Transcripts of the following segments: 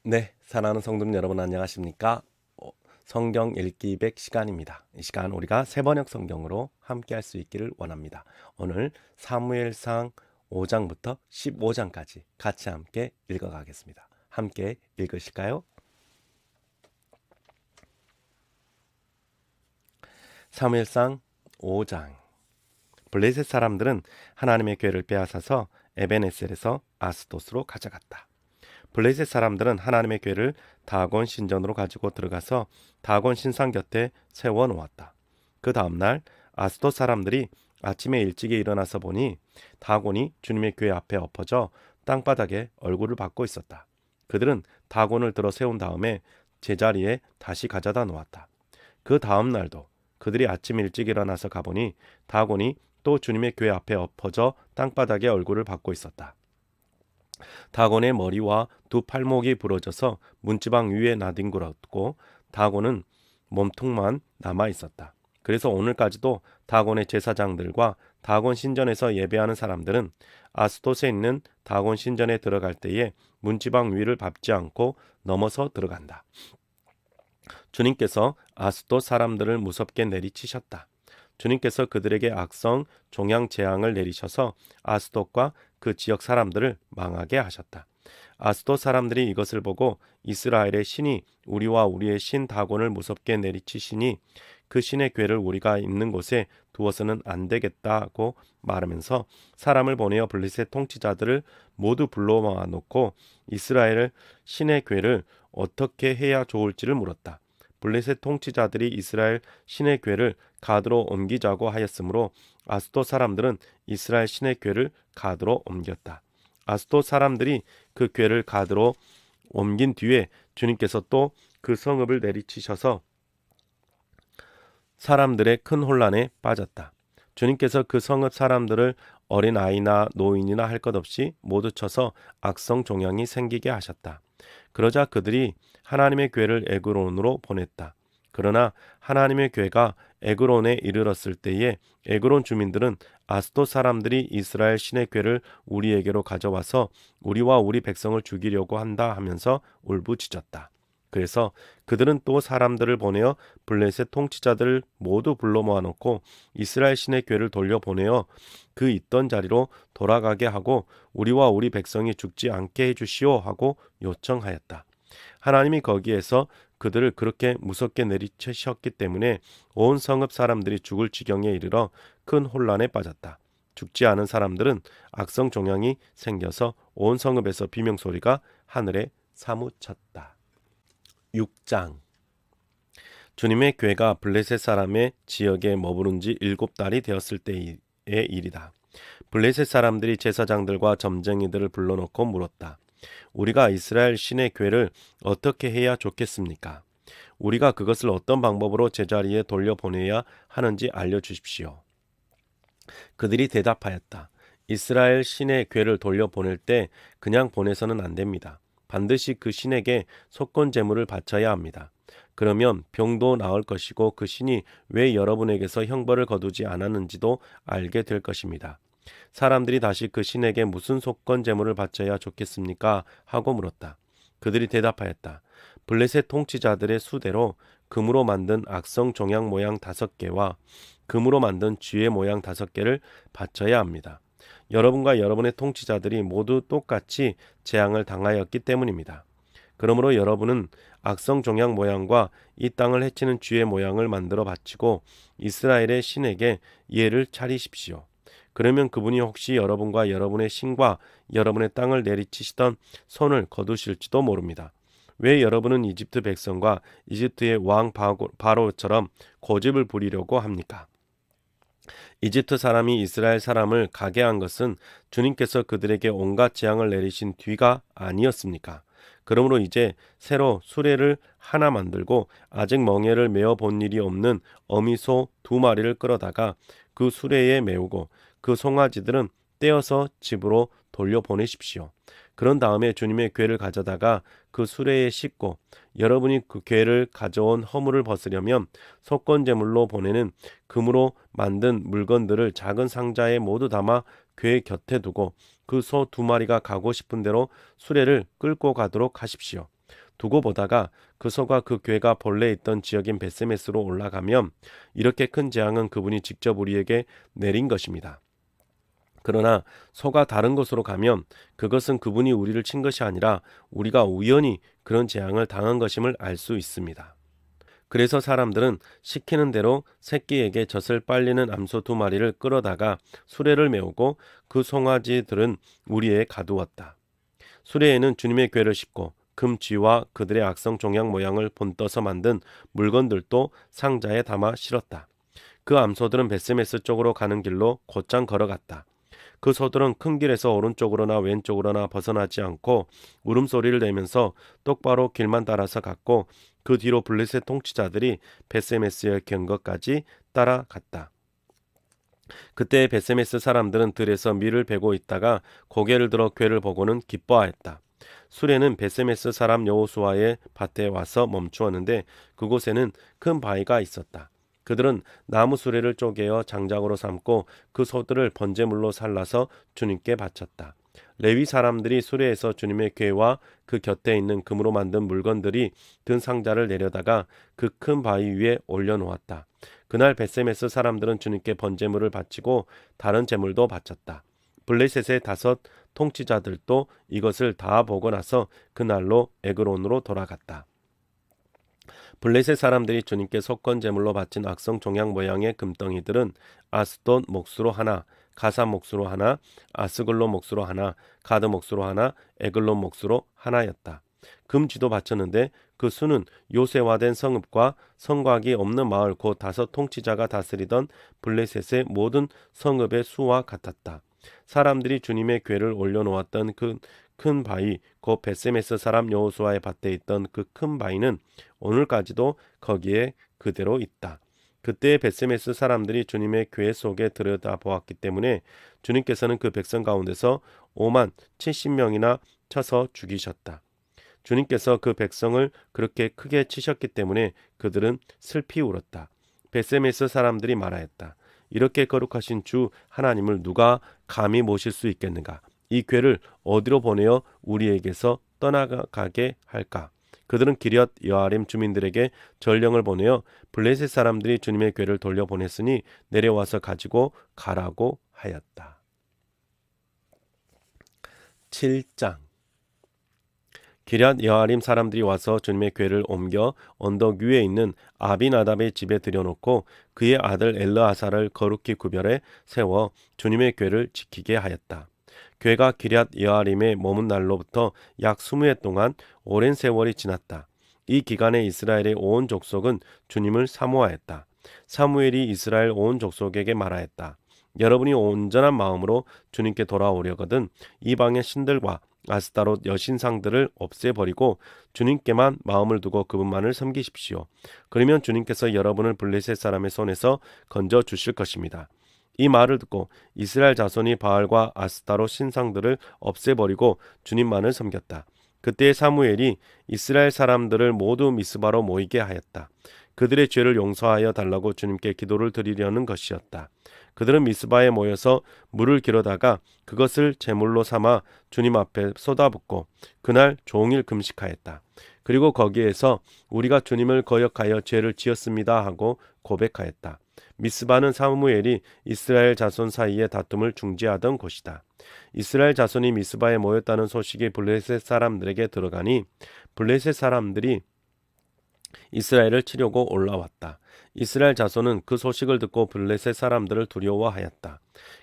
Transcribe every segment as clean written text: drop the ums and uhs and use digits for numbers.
네, 사랑하는 성도님 여러분 안녕하십니까? 성경 읽기 100 시간입니다. 이 시간 우리가 세번역 성경으로 함께 할 수 있기를 원합니다. 오늘 사무엘상 5장부터 15장까지 같이 함께 읽어가겠습니다. 함께 읽으실까요? 사무엘상 5장. 블레셋 사람들은 하나님의 궤를 빼앗아서 에벤에셀에서 아스돗으로 가져갔다. 블레셋 사람들은 하나님의 궤를 다곤 신전으로 가지고 들어가서 다곤 신상 곁에 세워 놓았다. 그 다음날 아스돗 사람들이 아침에 일찍이 일어나서 보니 다곤이 주님의 궤 앞에 엎어져 땅바닥에 얼굴을 받고 있었다. 그들은 다곤을 들어 세운 다음에 제자리에 다시 가져다 놓았다. 그 다음날도 그들이 아침 일찍 일어나서 가보니 다곤이 또 주님의 궤 앞에 엎어져 땅바닥에 얼굴을 받고 있었다. 다곤의 머리와 두 팔목이 부러져서 문지방 위에 나뒹굴었고 다곤은 몸통만 남아 있었다. 그래서 오늘까지도 다곤의 제사장들과 다곤 신전에서 예배하는 사람들은 아스돗에 있는 다곤 신전에 들어갈 때에 문지방 위를 밟지 않고 넘어서 들어간다. 주님께서 아스돗 사람들을 무섭게 내리치셨다. 주님께서 그들에게 악성 종양 재앙을 내리셔서 아스돗과 그 지역 사람들을 망하게 하셨다. 아스돗 사람들이 이것을 보고 이스라엘의 신이 우리와 우리의 신 다곤을 무섭게 내리치시니 그 신의 궤를 우리가 있는 곳에 두어서는 안 되겠다고 말하면서 사람을 보내어 블레셋 통치자들을 모두 불러 모아놓고 이스라엘 신의 궤를 어떻게 해야 좋을지를 물었다. 블레셋 통치자들이 이스라엘 신의 궤를 가드로 옮기자고 하였으므로 아스돗 사람들은 이스라엘 신의 궤를 가드로 옮겼다. 아스돗 사람들이 그 궤를 가드로 옮긴 뒤에 주님께서 또 그 성읍을 내리치셔서 사람들의 큰 혼란에 빠졌다. 주님께서 그 성읍 사람들을 어린 아이나 노인이나 할 것 없이 모두 쳐서 악성 종양이 생기게 하셨다. 그러자 그들이 하나님의 궤를 에그론으로 보냈다. 그러나 하나님의 궤가 에그론에 이르렀을 때에 에그론 주민들은 아스돗 사람들이 이스라엘 신의 궤를 우리에게로 가져와서 우리와 우리 백성을 죽이려고 한다 하면서 울부짖었다. 그래서 그들은 또 사람들을 보내어 블레셋 통치자들을 모두 불러 모아놓고 이스라엘 신의 궤를 돌려보내어 그 있던 자리로 돌아가게 하고 우리와 우리 백성이 죽지 않게 해주시오 하고 요청하였다. 하나님이 거기에서 그들을 그렇게 무섭게 내리치셨기 때문에 온 성읍 사람들이 죽을 지경에 이르러 큰 혼란에 빠졌다. 죽지 않은 사람들은 악성 종양이 생겨서 온 성읍에서 비명소리가 하늘에 사무쳤다. 6장. 주님의 궤가 블레셋 사람의 지역에 머무른 지 7달이 되었을 때의 일이다. 블레셋 사람들이 제사장들과 점쟁이들을 불러놓고 물었다. 우리가 이스라엘 신의 궤를 어떻게 해야 좋겠습니까? 우리가 그것을 어떤 방법으로 제자리에 돌려보내야 하는지 알려주십시오. 그들이 대답하였다. 이스라엘 신의 궤를 돌려보낼 때 그냥 보내서는 안 됩니다. 반드시 그 신에게 속건 제물을 바쳐야 합니다. 그러면 병도 나을 것이고 그 신이 왜 여러분에게서 형벌을 거두지 않았는지도 알게 될 것입니다. 사람들이 다시 그 신에게 무슨 속건 제물을 바쳐야 좋겠습니까? 하고 물었다. 그들이 대답하였다. 블레셋 통치자들의 수대로 금으로 만든 악성 종양 모양 5개와 금으로 만든 쥐의 모양 5개를 바쳐야 합니다. 여러분과 여러분의 통치자들이 모두 똑같이 재앙을 당하였기 때문입니다. 그러므로 여러분은 악성 종양 모양과 이 땅을 해치는 쥐의 모양을 만들어 바치고 이스라엘의 신에게 예를 차리십시오. 그러면 그분이 혹시 여러분과 여러분의 신과 여러분의 땅을 내리치시던 손을 거두실지도 모릅니다. 왜 여러분은 이집트 백성과 이집트의 왕 바로처럼 고집을 부리려고 합니까? 이집트 사람이 이스라엘 사람을 가게 한 것은 주님께서 그들에게 온갖 재앙을 내리신 뒤가 아니었습니까? 그러므로 이제 새로 수레를 하나 만들고 아직 멍에를 메어 본 일이 없는 어미소 2마리를 끌어다가 그 수레에 메우고 그 송아지들은 떼어서 집으로 돌려보내십시오. 그런 다음에 주님의 궤를 가져다가 그 수레에 싣고 여러분이 그 궤를 가져온 허물을 벗으려면 속건제물로 보내는 금으로 만든 물건들을 작은 상자에 모두 담아 궤 곁에 두고 그 소 2마리가 가고 싶은 대로 수레를 끌고 가도록 하십시오. 두고 보다가 그 소가 그 괴가 본래 있던 지역인 벳세메스로 올라가면 이렇게 큰 재앙은 그분이 직접 우리에게 내린 것입니다. 그러나 소가 다른 곳으로 가면 그것은 그분이 우리를 친 것이 아니라 우리가 우연히 그런 재앙을 당한 것임을 알 수 있습니다. 그래서 사람들은 시키는 대로 새끼에게 젖을 빨리는 암소 2마리를 끌어다가 수레를 메우고 그 송아지들은 우리에 가두었다. 수레에는 주님의 궤를 싣고 금쥐와 그들의 악성 종양 모양을 본떠서 만든 물건들도 상자에 담아 실었다. 그 암소들은 벳세메스 쪽으로 가는 길로 곧장 걸어갔다. 그 소들은 큰 길에서 오른쪽으로나 왼쪽으로나 벗어나지 않고 울음소리를 내면서 똑바로 길만 따라서 갔고 그 뒤로 블레셋 통치자들이 벳세메스에 경 것까지 따라갔다. 그때 벳세메스 사람들은 들에서 밀을 베고 있다가 고개를 들어 궤를 보고는 기뻐하였다. 수레는 벳세메스 사람 여호수아의 밭에 와서 멈추었는데 그곳에는 큰 바위가 있었다. 그들은 나무 수레를 쪼개어 장작으로 삼고 그 소들을 번제물로 살라서 주님께 바쳤다. 레위 사람들이 수레에서 주님의 궤와 그 곁에 있는 금으로 만든 물건들이 든 상자를 내려다가 그 큰 바위 위에 올려놓았다. 그날 벳세메스 사람들은 주님께 번제물을 바치고 다른 제물도 바쳤다. 블레셋의 5 통치자들도 이것을 다 보고 나서 그날로 에그론으로 돌아갔다. 블레셋 사람들이 주님께 속건 제물로 바친 악성 종양 모양의 금덩이들은 아스돗 몫으로 하나, 가사 몫으로 하나, 아스글론 몫으로 하나, 가드 몫으로 하나, 에글론 몫으로 하나였다. 금쥐도 바쳤는데 그 수는 요새화된 성읍과 성곽이 없는 마을 곧 5 통치자가 다스리던 블레셋의 모든 성읍의 수와 같았다. 사람들이 주님의 궤를 올려놓았던 그 큰 바위 곧 벳세메스 사람 여호수아의 밭에 있던 그 큰 바위는 오늘까지도 거기에 그대로 있다. 그때 벳세메스 사람들이 주님의 궤 속에 들여다보았기 때문에 주님께서는 그 백성 가운데서 5만 70명이나 쳐서 죽이셨다. 주님께서 그 백성을 그렇게 크게 치셨기 때문에 그들은 슬피 울었다. 벳세메스 사람들이 말하였다. 이렇게 거룩하신 주 하나님을 누가 감히 모실 수 있겠는가? 이 궤를 어디로 보내어 우리에게서 떠나가게 할까? 그들은 기럇 여아림 주민들에게 전령을 보내어 블레셋 사람들이 주님의 궤를 돌려보냈으니 내려와서 가지고 가라고 하였다. 7장 기럇 여아림 사람들이 와서 주님의 궤를 옮겨 언덕 위에 있는 아비나답의 집에 들여놓고 그의 아들 엘르아사를 거룩히 구별해 세워 주님의 궤를 지키게 하였다. 궤가 기럇 여아림에 머문 날로부터 약 20해 동안 오랜 세월이 지났다. 이 기간에 이스라엘의 온 족속은 주님을 사모하였다. 사무엘이 이스라엘 온 족속에게 말하였다. 여러분이 온전한 마음으로 주님께 돌아오려거든 이방의 신들과 아스타롯 여신상들을 없애버리고 주님께만 마음을 두고 그분만을 섬기십시오. 그러면 주님께서 여러분을 블레셋 사람의 손에서 건져 주실 것입니다. 이 말을 듣고 이스라엘 자손이 바알과 아스타롯 신상들을 없애버리고 주님만을 섬겼다. 그때 사무엘이 이스라엘 사람들을 모두 미스바로 모이게 하였다. 그들의 죄를 용서하여 달라고 주님께 기도를 드리려는 것이었다. 그들은 미스바에 모여서 물을 길어다가 그것을 제물로 삼아 주님 앞에 쏟아붓고 그날 종일 금식하였다. 그리고 거기에서 우리가 주님을 거역하여 죄를 지었습니다 하고 고백하였다. 미스바는 사무엘이 이스라엘 자손 사이의 다툼을 중지하던 곳이다. 이스라엘 자손이 미스바에 모였다는 소식이 블레셋 사람들에게 들어가니 블레셋 사람들이 이스라엘을 치려고 올라왔다. 이스라엘 자손은 그 소식을 듣고 블레셋 사람들을 두려워하였다.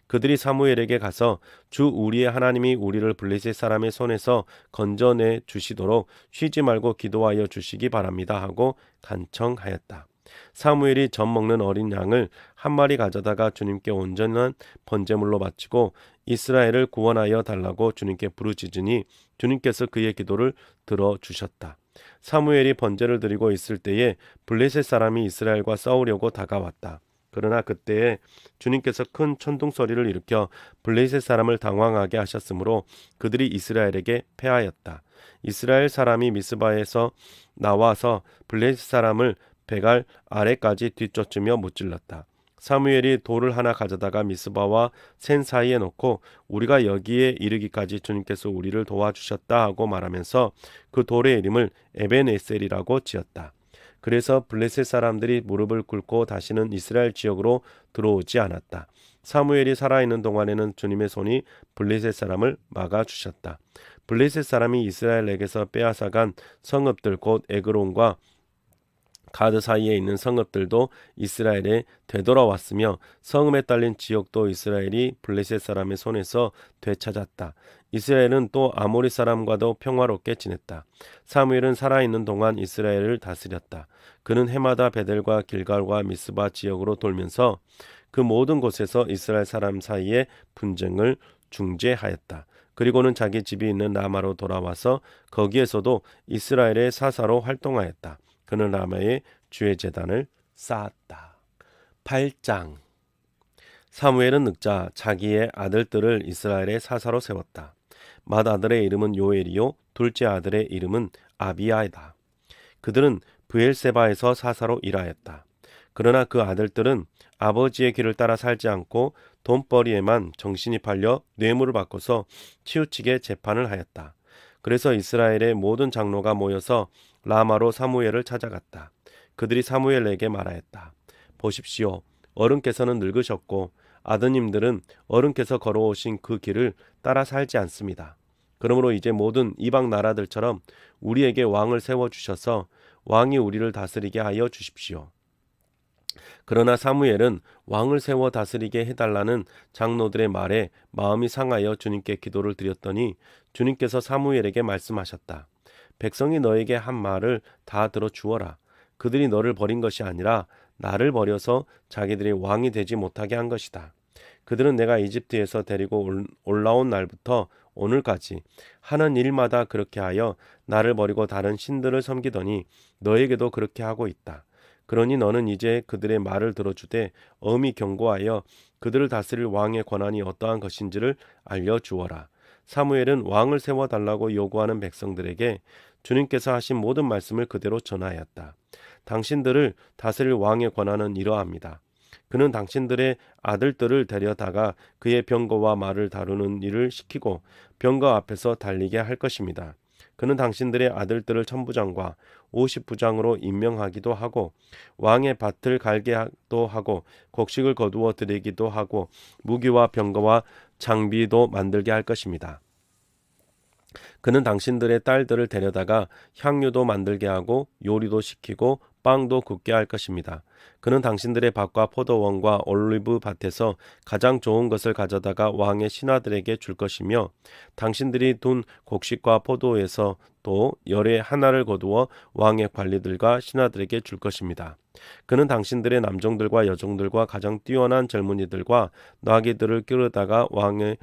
그들이 사무엘에게 가서 주 우리의 하나님이 우리를 블레셋 사람의 손에서 건져내 주시도록 쉬지 말고 기도하여 주시기 바랍니다 하고 간청하였다. 사무엘이 젖 먹는 어린 양을 1마리 가져다가 주님께 온전한 번제물로 바치고 이스라엘을 구원하여 달라고 주님께 부르짖으니 주님께서 그의 기도를 들어주셨다. 사무엘이 번제를 드리고 있을 때에 블레셋 사람이 이스라엘과 싸우려고 다가왔다. 그러나 그때에 주님께서 큰 천둥 소리를 일으켜 블레셋 사람을 당황하게 하셨으므로 그들이 이스라엘에게 패하였다. 이스라엘 사람이 미스바에서 나와서 블레셋 사람을 배갈 아래까지 뒤쫓으며 무찔렀다. 사무엘이 돌을 하나 가져다가 미스바와 센 사이에 놓고 우리가 여기에 이르기까지 주님께서 우리를 도와주셨다 하고 말하면서 그 돌의 이름을 에벤에셀이라고 지었다. 그래서 블레셋 사람들이 무릎을 꿇고 다시는 이스라엘 지역으로 들어오지 않았다. 사무엘이 살아있는 동안에는 주님의 손이 블레셋 사람을 막아주셨다. 블레셋 사람이 이스라엘에게서 빼앗아간 성읍들 곧 에그론과 가드 사이에 있는 성읍들도 이스라엘에 되돌아왔으며 성읍에 딸린 지역도 이스라엘이 블레셋 사람의 손에서 되찾았다. 이스라엘은 또 아모리 사람과도 평화롭게 지냈다. 사무엘은 살아있는 동안 이스라엘을 다스렸다. 그는 해마다 베델과 길갈과 미스바 지역으로 돌면서 그 모든 곳에서 이스라엘 사람 사이에 분쟁을 중재하였다. 그리고는 자기 집이 있는 라마로 돌아와서 거기에서도 이스라엘의 사사로 활동하였다. 그는 라마에 주의 제단을 쌓았다. 8장. 사무엘은 늙자 자기의 아들들을 이스라엘의 사사로 세웠다. 맏아들의 이름은 요엘이요 둘째 아들의 이름은 아비야이다. 그들은 브엘세바에서 사사로 일하였다. 그러나 그 아들들은 아버지의 길을 따라 살지 않고 돈벌이에만 정신이 팔려 뇌물을 바꿔서 치우치게 재판을 하였다. 그래서 이스라엘의 모든 장로가 모여서 라마로 사무엘을 찾아갔다. 그들이 사무엘에게 말하였다. 보십시오. 어른께서는 늙으셨고 아드님들은 어른께서 걸어오신 그 길을 따라 살지 않습니다. 그러므로 이제 모든 이방 나라들처럼 우리에게 왕을 세워주셔서 왕이 우리를 다스리게 하여 주십시오. 그러나 사무엘은 왕을 세워 다스리게 해달라는 장로들의 말에 마음이 상하여 주님께 기도를 드렸더니 주님께서 사무엘에게 말씀하셨다. 백성이 너에게 한 말을 다 들어 주어라. 그들이 너를 버린 것이 아니라 나를 버려서 자기들이 왕이 되지 못하게 한 것이다. 그들은 내가 이집트에서 데리고 올라온 날부터 오늘까지 하는 일마다 그렇게 하여 나를 버리고 다른 신들을 섬기더니 너에게도 그렇게 하고 있다. 그러니 너는 이제 그들의 말을 들어주되 엄히 경고하여 그들을 다스릴 왕의 권한이 어떠한 것인지를 알려주어라. 사무엘은 왕을 세워달라고 요구하는 백성들에게 주님께서 하신 모든 말씀을 그대로 전하였다. 당신들을 다스릴 왕의 권한은 이러합니다. 그는 당신들의 아들들을 데려다가 그의 병거와 말을 다루는 일을 시키고 병거 앞에서 달리게 할 것입니다. 그는 당신들의 아들들을 천부장과 50부장으로 임명하기도 하고 왕의 밭을 갈게도 하고 곡식을 거두어 드리기도 하고 무기와 병거와 장비도 만들게 할 것입니다. 그는 당신들의 딸들을 데려다가 향유도 만들게 하고 요리도 시키고 빵도 굽게 할 것입니다. 그는 당신들의 밭과 포도원과 올리브 밭에서 가장 좋은 것을 가져다가 왕의 신하들에게 줄 것이며 당신들이 둔 곡식과 포도에서 또 열의 하나를 거두어 왕의 관리들과 신하들에게 줄 것입니다. 그는 당신들의 남종들과 여종들과 가장 뛰어난 젊은이들과 나귀들을 끌어다가 왕의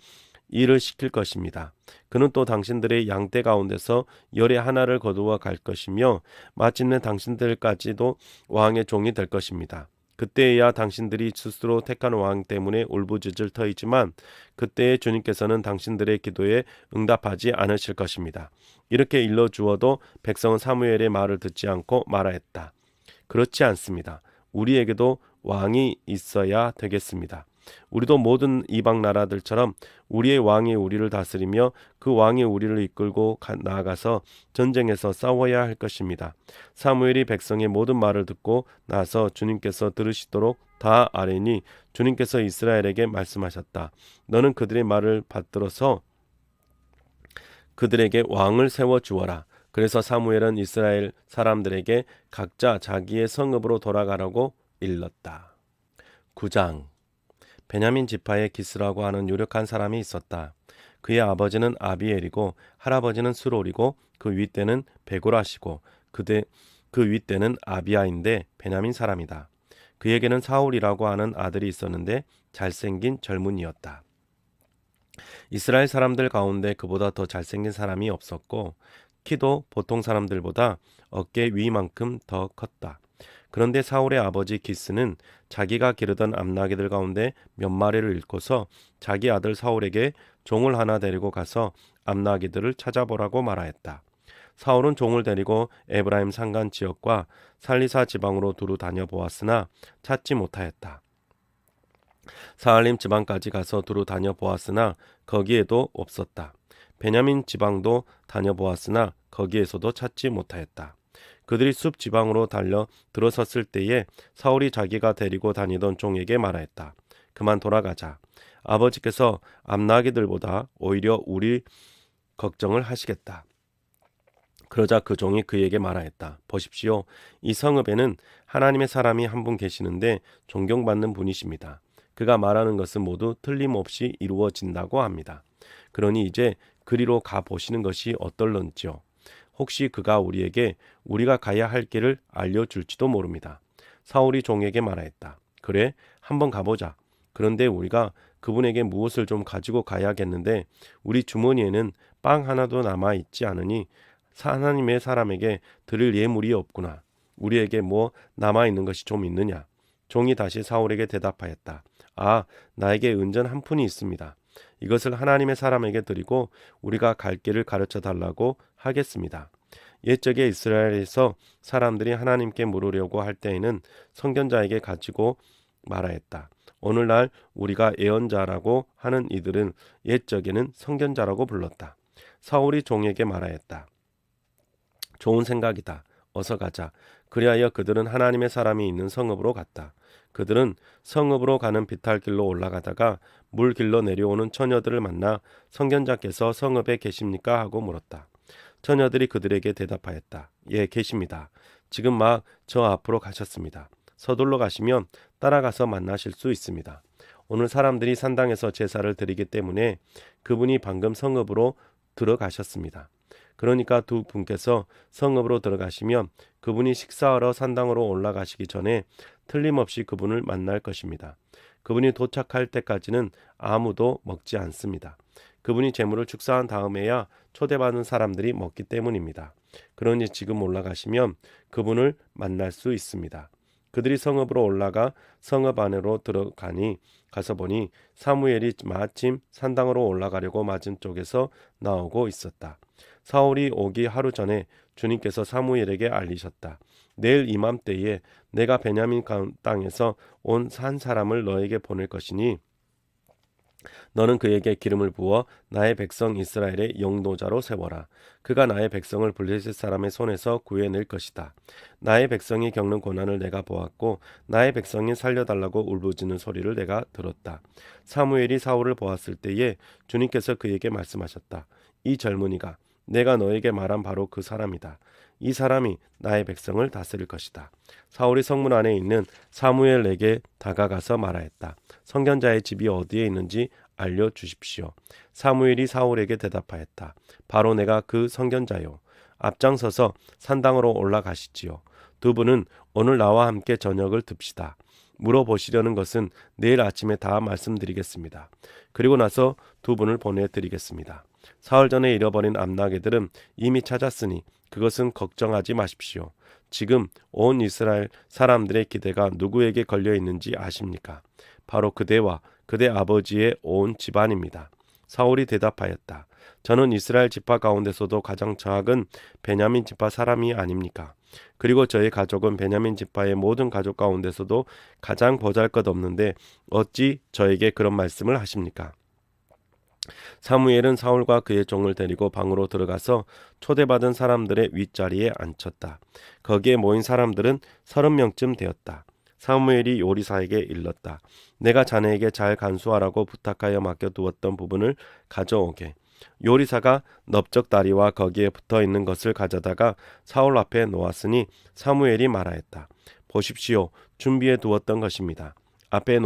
일을 시킬 것입니다. 그는 또 당신들의 양떼 가운데서 열의 하나를 거두어 갈 것이며 마침내 당신들까지도 왕의 종이 될 것입니다. 그때에야 당신들이 스스로 택한 왕 때문에 울부짖을 터이지만 그때에 주님께서는 당신들의 기도에 응답하지 않으실 것입니다. 이렇게 일러주어도 백성은 사무엘의 말을 듣지 않고 말하였다. 그렇지 않습니다. 우리에게도 왕이 있어야 되겠습니다. 우리도 모든 이방 나라들처럼 우리의 왕이 우리를 다스리며 그 왕이 우리를 이끌고 나아가서 전쟁에서 싸워야 할 것입니다. 사무엘이 백성의 모든 말을 듣고 나서 주님께서 들으시도록 다 아뢰니 주님께서 이스라엘에게 말씀하셨다. 너는 그들의 말을 받들어서 그들에게 왕을 세워주어라. 그래서 사무엘은 이스라엘 사람들에게 각자 자기의 성읍으로 돌아가라고 일렀다. 9장. 베냐민 지파의 기스라고 하는 유력한 사람이 있었다. 그의 아버지는 아비엘이고 할아버지는 스롤이고 그 윗대는 베고라시고 그 윗대는 아비야인데 베냐민 사람이다. 그에게는 사울이라고 하는 아들이 있었는데 잘생긴 젊은이였다. 이스라엘 사람들 가운데 그보다 더 잘생긴 사람이 없었고 키도 보통 사람들보다 어깨 위만큼 더 컸다. 그런데 사울의 아버지 기스는 자기가 기르던 암나귀들 가운데 몇 마리를 잃고서 자기 아들 사울에게 종을 하나 데리고 가서 암나귀들을 찾아보라고 말하였다. 사울은 종을 데리고 에브라임 산간 지역과 살리사 지방으로 두루 다녀보았으나 찾지 못하였다. 사할림 지방까지 가서 두루 다녀보았으나 거기에도 없었다. 베냐민 지방도 다녀보았으나 거기에서도 찾지 못하였다. 그들이 숲 지방으로 달려 들어섰을 때에 사울이 자기가 데리고 다니던 종에게 말하였다. 그만 돌아가자. 아버지께서 암나기들보다 오히려 우리 걱정을 하시겠다. 그러자 그 종이 그에게 말하였다. 보십시오. 이 성읍에는 하나님의 사람이 한 분 계시는데 존경받는 분이십니다. 그가 말하는 것은 모두 틀림없이 이루어진다고 합니다. 그러니 이제 그리로 가 보시는 것이 어떨런지요. 혹시 그가 우리에게 우리가 가야 할 길을 알려줄지도 모릅니다. 사울이 종에게 말하였다. 그래, 한번 가보자. 그런데 우리가 그분에게 무엇을 좀 가지고 가야겠는데 우리 주머니에는 빵 하나도 남아 있지 않으니 하나님의 사람에게 드릴 예물이 없구나. 우리에게 뭐 남아 있는 것이 좀 있느냐? 종이 다시 사울에게 대답하였다. 아, 나에게 은전 한 푼이 있습니다. 이것을 하나님의 사람에게 드리고 우리가 갈 길을 가르쳐 달라고 하겠습니다. 옛적에 이스라엘에서 사람들이 하나님께 물으려고 할 때에는 선견자에게 가지고 말하였다. 오늘날 우리가 예언자라고 하는 이들은 옛적에는 선견자라고 불렀다. 사울이 종에게 말하였다. 좋은 생각이다. 어서 가자. 그리하여 그들은 하나님의 사람이 있는 성읍으로 갔다. 그들은 성읍으로 가는 비탈길로 올라가다가 물길로 내려오는 처녀들을 만나 선견자께서 성읍에 계십니까? 하고 물었다. 처녀들이 그들에게 대답하였다. 예, 계십니다. 지금 막 저 앞으로 가셨습니다. 서둘러 가시면 따라가서 만나실 수 있습니다. 오늘 사람들이 산당에서 제사를 드리기 때문에 그분이 방금 성읍으로 들어가셨습니다. 그러니까 두 분께서 성읍으로 들어가시면 그분이 식사하러 산당으로 올라가시기 전에 틀림없이 그분을 만날 것입니다. 그분이 도착할 때까지는 아무도 먹지 않습니다. 그분이 제물을 축사한 다음에야 초대받은 사람들이 먹기 때문입니다. 그러니 지금 올라가시면 그분을 만날 수 있습니다. 그들이 성읍으로 올라가 성읍 안으로 들어가니 가서 보니 사무엘이 마침 산당으로 올라가려고 맞은 쪽에서 나오고 있었다. 사울이 오기 하루 전에 주님께서 사무엘에게 알리셨다. 내일 이맘때에 내가 베냐민 땅에서 온 한 사람을 너에게 보낼 것이니 너는 그에게 기름을 부어 나의 백성 이스라엘의 영도자로 세워라. 그가 나의 백성을 블레셋 사람의 손에서 구해낼 것이다. 나의 백성이 겪는 고난을 내가 보았고 나의 백성이 살려달라고 울부짖는 소리를 내가 들었다. 사무엘이 사울을 보았을 때에 주님께서 그에게 말씀하셨다. 이 젊은이가 내가 너에게 말한 바로 그 사람이다. 이 사람이 나의 백성을 다스릴 것이다. 사울이 성문 안에 있는 사무엘에게 다가가서 말하였다. 선견자의 집이 어디에 있는지 알려주십시오. 사무엘이 사울에게 대답하였다. 바로 내가 그 선견자요. 앞장서서 산당으로 올라가시지요. 두 분은 오늘 나와 함께 저녁을 듭시다. 물어보시려는 것은 내일 아침에 다 말씀드리겠습니다. 그리고 나서 두 분을 보내드리겠습니다. 사흘 전에 잃어버린 암나귀들은 이미 찾았으니 그것은 걱정하지 마십시오. 지금 온 이스라엘 사람들의 기대가 누구에게 걸려 있는지 아십니까? 바로 그대와 그대 아버지의 온 집안입니다. 사울이 대답하였다. 저는 이스라엘 지파 가운데서도 가장 작은 베냐민 지파 사람이 아닙니까? 그리고 저의 가족은 베냐민 지파의 모든 가족 가운데서도 가장 보잘것없는데 어찌 저에게 그런 말씀을 하십니까? 사무엘은 사울과 그의 종을 데리고 방으로 들어가서 초대받은 사람들의 윗자리에 앉혔다. 거기에 모인 사람들은 30명쯤 되었다. 사무엘이 요리사에게 일렀다. 내가 자네에게 잘 간수하라고 부탁하여 맡겨두었던 부분을 가져오게. 요리사가 넓적다리와 거기에 붙어있는 것을 가져다가 사울 앞에 놓았으니 사무엘이 말하였다. 보십시오. 준비해 두었던 것입니다. 앞에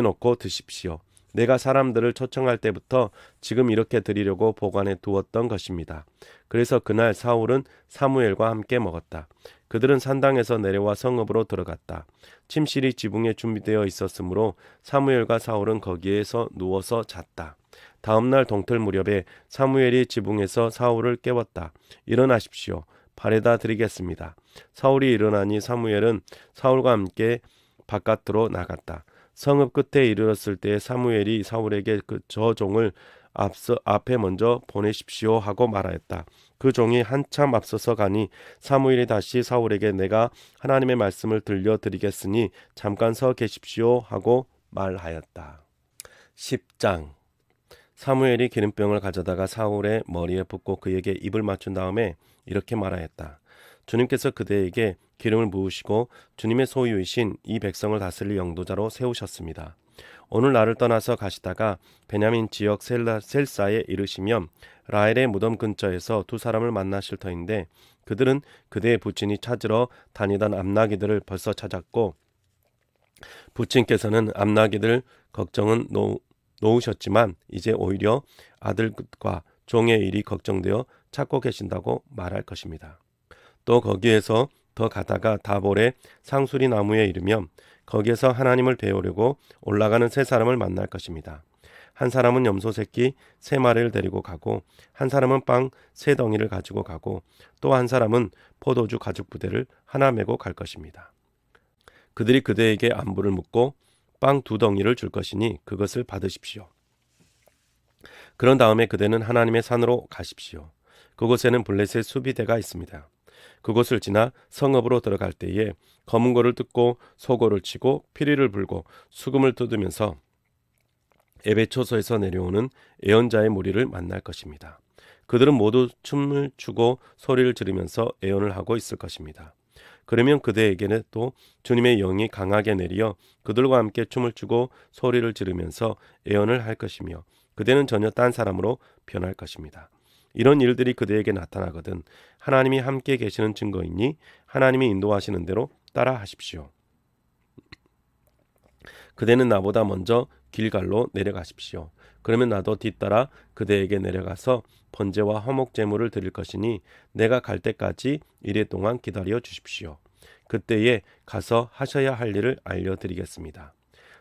놓고 드십시오. 내가 사람들을 초청할 때부터 지금 이렇게 드리려고 보관해 두었던 것입니다. 그래서 그날 사울은 사무엘과 함께 먹었다. 그들은 산당에서 내려와 성읍으로 들어갔다. 침실이 지붕에 준비되어 있었으므로 사무엘과 사울은 거기에서 누워서 잤다. 다음날 동틀 무렵에 사무엘이 지붕에서 사울을 깨웠다. 일어나십시오. 발에다 드리겠습니다. 사울이 일어나니 사무엘은 사울과 함께 바깥으로 나갔다. 성읍 끝에 이르렀을 때 사무엘이 사울에게 저 종을 앞에 먼저 보내십시오 하고 말하였다. 그 종이 한참 앞서서 가니 사무엘이 다시 사울에게 내가 하나님의 말씀을 들려드리겠으니 잠깐 서 계십시오 하고 말하였다. 10장. 사무엘이 기름병을 가져다가 사울의 머리에 붓고 그에게 입을 맞춘 다음에 이렇게 말하였다. 주님께서 그대에게 기름을 부으시고 주님의 소유이신 이 백성을 다스릴 영도자로 세우셨습니다. 오늘 나를 떠나서 가시다가 베냐민 지역 셀사에 이르시면 라헬의 무덤 근처에서 두 사람을 만나실 터인데 그들은 그대의 부친이 찾으러 다니던 암나기들을 벌써 찾았고 부친께서는 암나기들 걱정은 놓으셨지만 이제 오히려 아들과 종의 일이 걱정되어 찾고 계신다고 말할 것입니다. 또 거기에서 더 가다가 다볼의 상수리 나무에 이르면 거기에서 하나님을 배우려고 올라가는 세 사람을 만날 것입니다. 한 사람은 염소 새끼 3마리를 데리고 가고 한 사람은 빵 3덩이를 가지고 가고 또 한 사람은 포도주 가죽 부대를 하나 메고 갈 것입니다. 그들이 그대에게 안부를 묻고 빵 2덩이를 줄 것이니 그것을 받으십시오. 그런 다음에 그대는 하나님의 산으로 가십시오. 그곳에는 블레셋 수비대가 있습니다. 그곳을 지나 성읍으로 들어갈 때에 검은고를 뜯고 소고를 치고 피리를 불고 수금을 뜯으면서 에베초소에서 내려오는 애언자의 무리를 만날 것입니다. 그들은 모두 춤을 추고 소리를 지르면서 애언을 하고 있을 것입니다. 그러면 그대에게는 또 주님의 영이 강하게 내리어 그들과 함께 춤을 추고 소리를 지르면서 애언을 할 것이며 그대는 전혀 딴 사람으로 변할 것입니다. 이런 일들이 그대에게 나타나거든 하나님이 함께 계시는 증거이니 하나님이 인도하시는 대로 따라 하십시오. 그대는 나보다 먼저 길갈로 내려가십시오. 그러면 나도 뒤따라 그대에게 내려가서 번제와 화목 제물을 드릴 것이니 내가 갈 때까지 이래 동안 기다려 주십시오. 그때에 가서 하셔야 할 일을 알려드리겠습니다.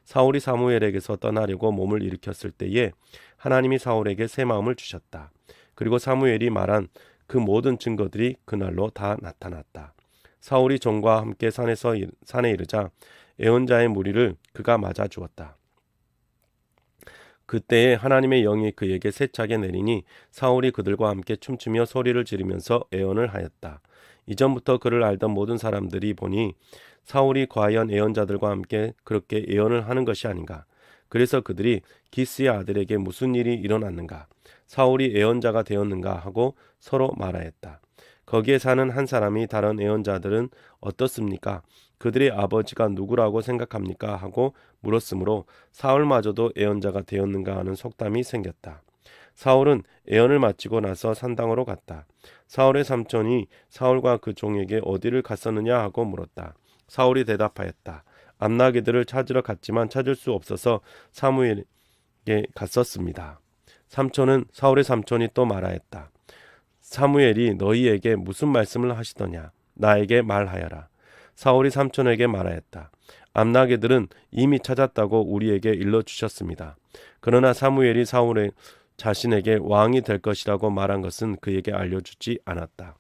사울이 사무엘에게서 떠나려고 몸을 일으켰을 때에 하나님이 사울에게 새 마음을 주셨다. 그리고 사무엘이 말한 그 모든 증거들이 그날로 다 나타났다. 사울이 종과 함께 산에 이르자 애언자의 무리를 그가 맞아 주었다. 그때에 하나님의 영이 그에게 세차게 내리니 사울이 그들과 함께 춤추며 소리를 지르면서 애언을 하였다. 이전부터 그를 알던 모든 사람들이 보니 사울이 과연 애언자들과 함께 그렇게 애언을 하는 것이 아닌가. 그래서 그들이 기스의 아들에게 무슨 일이 일어났는가, 사울이 애언자가 되었는가 하고 서로 말하였다. 거기에 사는 한 사람이 다른 애언자들은 어떻습니까? 그들의 아버지가 누구라고 생각합니까? 하고 물었으므로 사울마저도 애언자가 되었는가 하는 속담이 생겼다. 사울은 애언을 마치고 나서 산당으로 갔다. 사울의 삼촌이 사울과 그 종에게 어디를 갔었느냐 하고 물었다. 사울이 대답하였다. 암나기들을 찾으러 갔지만 찾을 수 없어서 사무엘에게 갔었습니다. 사울의 삼촌이 또 말하였다. 사무엘이 너희에게 무슨 말씀을 하시더냐? 나에게 말하여라. 사울이 삼촌에게 말하였다. 암나기들은 이미 찾았다고 우리에게 일러주셨습니다. 그러나 사무엘이 사울의 자신에게 왕이 될 것이라고 말한 것은 그에게 알려주지 않았다.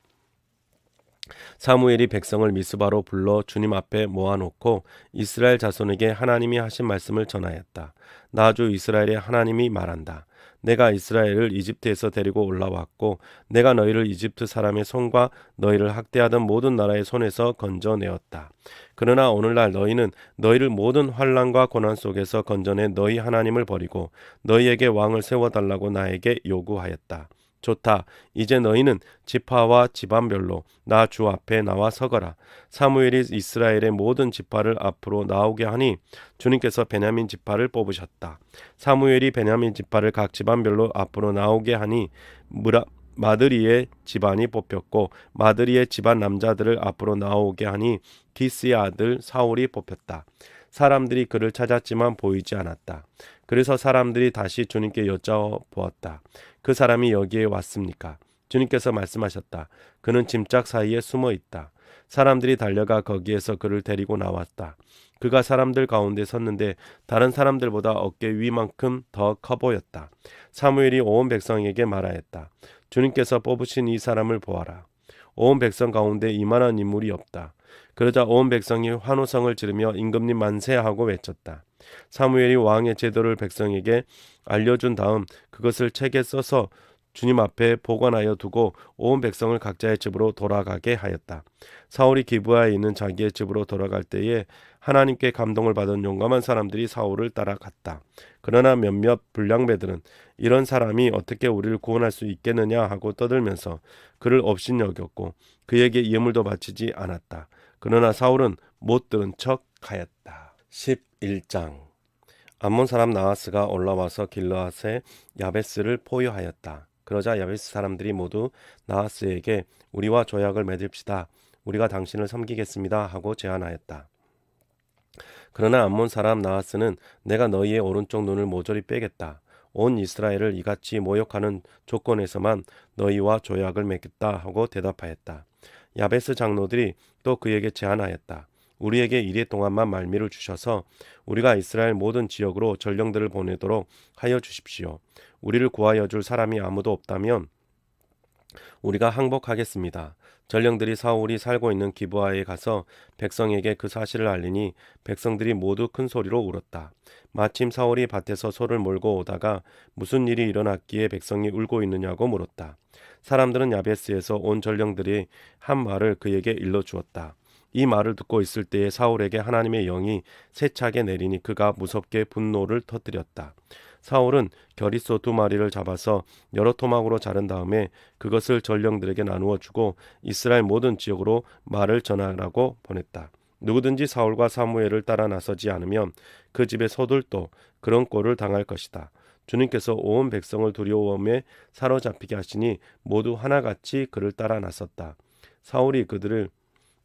사무엘이 백성을 미스바로 불러 주님 앞에 모아놓고 이스라엘 자손에게 하나님이 하신 말씀을 전하였다. 나 주 이스라엘의 하나님이 말한다. 내가 이스라엘을 이집트에서 데리고 올라왔고 내가 너희를 이집트 사람의 손과 너희를 학대하던 모든 나라의 손에서 건져내었다. 그러나 오늘날 너희는 너희를 모든 환난과 고난 속에서 건져내 너희 하나님을 버리고 너희에게 왕을 세워달라고 나에게 요구하였다. 좋다. 이제 너희는 지파와 집안별로 나 주 앞에 나와 서거라. 사무엘이 이스라엘의 모든 지파를 앞으로 나오게 하니 주님께서 베냐민 지파를 뽑으셨다. 사무엘이 베냐민 지파를 각 집안별로 앞으로 나오게 하니 마드리의 집안이 뽑혔고 마드리의 집안 남자들을 앞으로 나오게 하니 기스의 아들 사울이 뽑혔다. 사람들이 그를 찾았지만 보이지 않았다. 그래서 사람들이 다시 주님께 여쭤보았다. 그 사람이 여기에 왔습니까? 주님께서 말씀하셨다. 그는 짐짝 사이에 숨어 있다. 사람들이 달려가 거기에서 그를 데리고 나왔다. 그가 사람들 가운데 섰는데 다른 사람들보다 어깨 위만큼 더 커 보였다. 사무엘이 온 백성에게 말하였다. 주님께서 뽑으신 이 사람을 보아라. 온 백성 가운데 이만한 인물이 없다. 그러자 온 백성이 환호성을 지르며 임금님 만세하고 외쳤다. 사무엘이 왕의 제도를 백성에게 알려준 다음 그것을 책에 써서 주님 앞에 보관하여 두고 온 백성을 각자의 집으로 돌아가게 하였다. 사울이 기브아에 있는 자기의 집으로 돌아갈 때에 하나님께 감동을 받은 용감한 사람들이 사울을 따라갔다. 그러나 몇몇 불량배들은 이런 사람이 어떻게 우리를 구원할 수 있겠느냐 하고 떠들면서 그를 업신여겼고 그에게 예물도 바치지 않았다. 그러나 사울은 못 들은 척 하였다. 11장 암몬 사람 나하스가 올라와서 길르앗의 야베스를 포위하였다. 그러자 야베스 사람들이 모두 나하스에게 우리와 조약을 맺읍시다. 우리가 당신을 섬기겠습니다 하고 제안하였다. 그러나 암몬 사람 나하스는 내가 너희의 오른쪽 눈을 모조리 빼겠다. 온 이스라엘을 이같이 모욕하는 조건에서만 너희와 조약을 맺겠다 하고 대답하였다. 야베스 장로들이 또 그에게 제안하였다. 우리에게 이래 동안만 말미를 주셔서 우리가 이스라엘 모든 지역으로 전령들을 보내도록 하여 주십시오. 우리를 구하여 줄 사람이 아무도 없다면 우리가 항복하겠습니다. 전령들이 사울이 살고 있는 기브아에 가서 백성에게 그 사실을 알리니 백성들이 모두 큰 소리로 울었다. 마침 사울이 밭에서 소를 몰고 오다가 무슨 일이 일어났기에 백성이 울고 있느냐고 물었다. 사람들은 야베스에서 온 전령들이 한 말을 그에게 일러주었다. 이 말을 듣고 있을 때에 사울에게 하나님의 영이 세차게 내리니 그가 무섭게 분노를 터뜨렸다. 사울은 겨릿소 2마리를 잡아서 여러 토막으로 자른 다음에 그것을 전령들에게 나누어 주고 이스라엘 모든 지역으로 말을 전하라고 보냈다. 누구든지 사울과 사무엘을 따라 나서지 않으면 그 집의 소들도 그런 꼴을 당할 것이다. 주님께서 온 백성을 두려움에 사로잡히게 하시니 모두 하나같이 그를 따라 나섰다. 사울이 그들을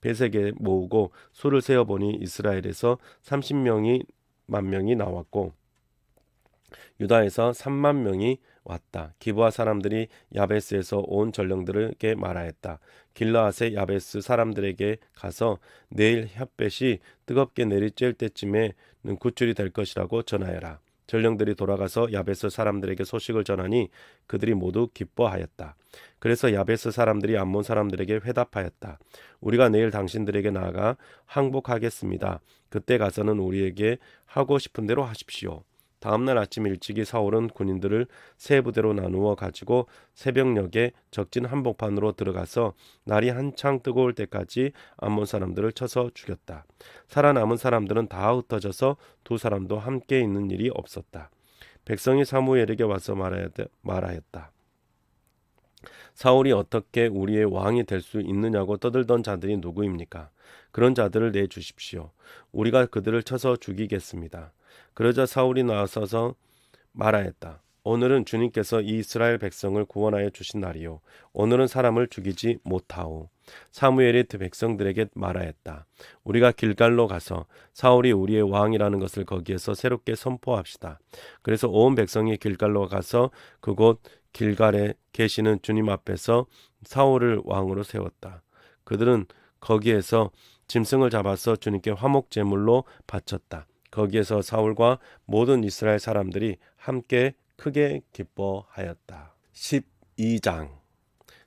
베색에 모으고 수를 세어보니 이스라엘에서 30만 명이 나왔고 유다에서 3만 명이 왔다. 기브아 사람들이 야베스에서 온 전령들에게 말하였다. 길르앗의 야베스 사람들에게 가서 내일 햇볕이 뜨겁게 내리쬐을 때쯤에는 구출이 될 것이라고 전하여라. 전령들이 돌아가서 야베스 사람들에게 소식을 전하니 그들이 모두 기뻐하였다. 그래서 야베스 사람들이 암몬 사람들에게 회답하였다. 우리가 내일 당신들에게 나아가 항복하겠습니다. 그때 가서는 우리에게 하고 싶은 대로 하십시오. 다음날 아침 일찍이 사울은 군인들을 세 부대로 나누어 가지고 새벽녘에 적진 한복판으로 들어가서 날이 한창 뜨거울 때까지 암몬 사람들을 쳐서 죽였다. 살아남은 사람들은 다 흩어져서 두 사람도 함께 있는 일이 없었다. 백성이 사무엘에게 와서 말하였다. 사울이 어떻게 우리의 왕이 될 수 있느냐고 떠들던 자들이 누구입니까? 그런 자들을 내주십시오. 우리가 그들을 쳐서 죽이겠습니다. 그러자 사울이 나서서 말하였다. 오늘은 주님께서 이 이스라엘 백성을 구원하여 주신 날이요. 오늘은 사람을 죽이지 못하오. 사무엘이 백성들에게 말하였다. 우리가 길갈로 가서 사울이 우리의 왕이라는 것을 거기에서 새롭게 선포합시다. 그래서 온 백성이 길갈로 가서 그곳 길갈에 계시는 주님 앞에서 사울을 왕으로 세웠다. 그들은 거기에서 짐승을 잡아서 주님께 화목 제물로 바쳤다. 거기에서 사울과 모든 이스라엘 사람들이 함께 크게 기뻐하였다. 12장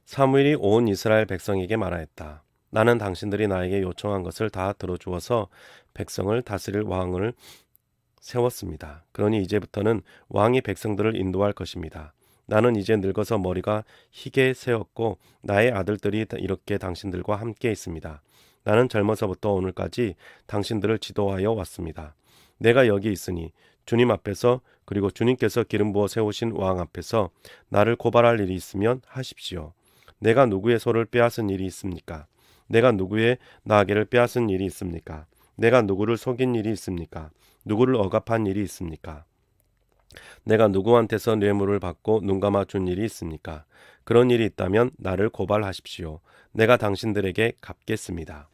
사무엘이 온 이스라엘 백성에게 말하였다. 나는 당신들이 나에게 요청한 것을 다 들어주어서 백성을 다스릴 왕을 세웠습니다. 그러니 이제부터는 왕이 백성들을 인도할 것입니다. 나는 이제 늙어서 머리가 희게 새었고 나의 아들들이 이렇게 당신들과 함께 있습니다. 나는 젊어서부터 오늘까지 당신들을 지도하여 왔습니다. 내가 여기 있으니 주님 앞에서 그리고 주님께서 기름 부어 세우신 왕 앞에서 나를 고발할 일이 있으면 하십시오. 내가 누구의 소를 빼앗은 일이 있습니까? 내가 누구의 나귀를 빼앗은 일이 있습니까? 내가 누구를 속인 일이 있습니까? 누구를 억압한 일이 있습니까? 내가 누구한테서 뇌물을 받고 눈감아 준 일이 있습니까? 그런 일이 있다면 나를 고발하십시오. 내가 당신들에게 갚겠습니다.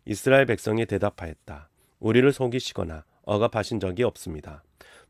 이스라엘 백성이 대답하였다. 우리를 속이시거나 억압하신 적이 없습니다.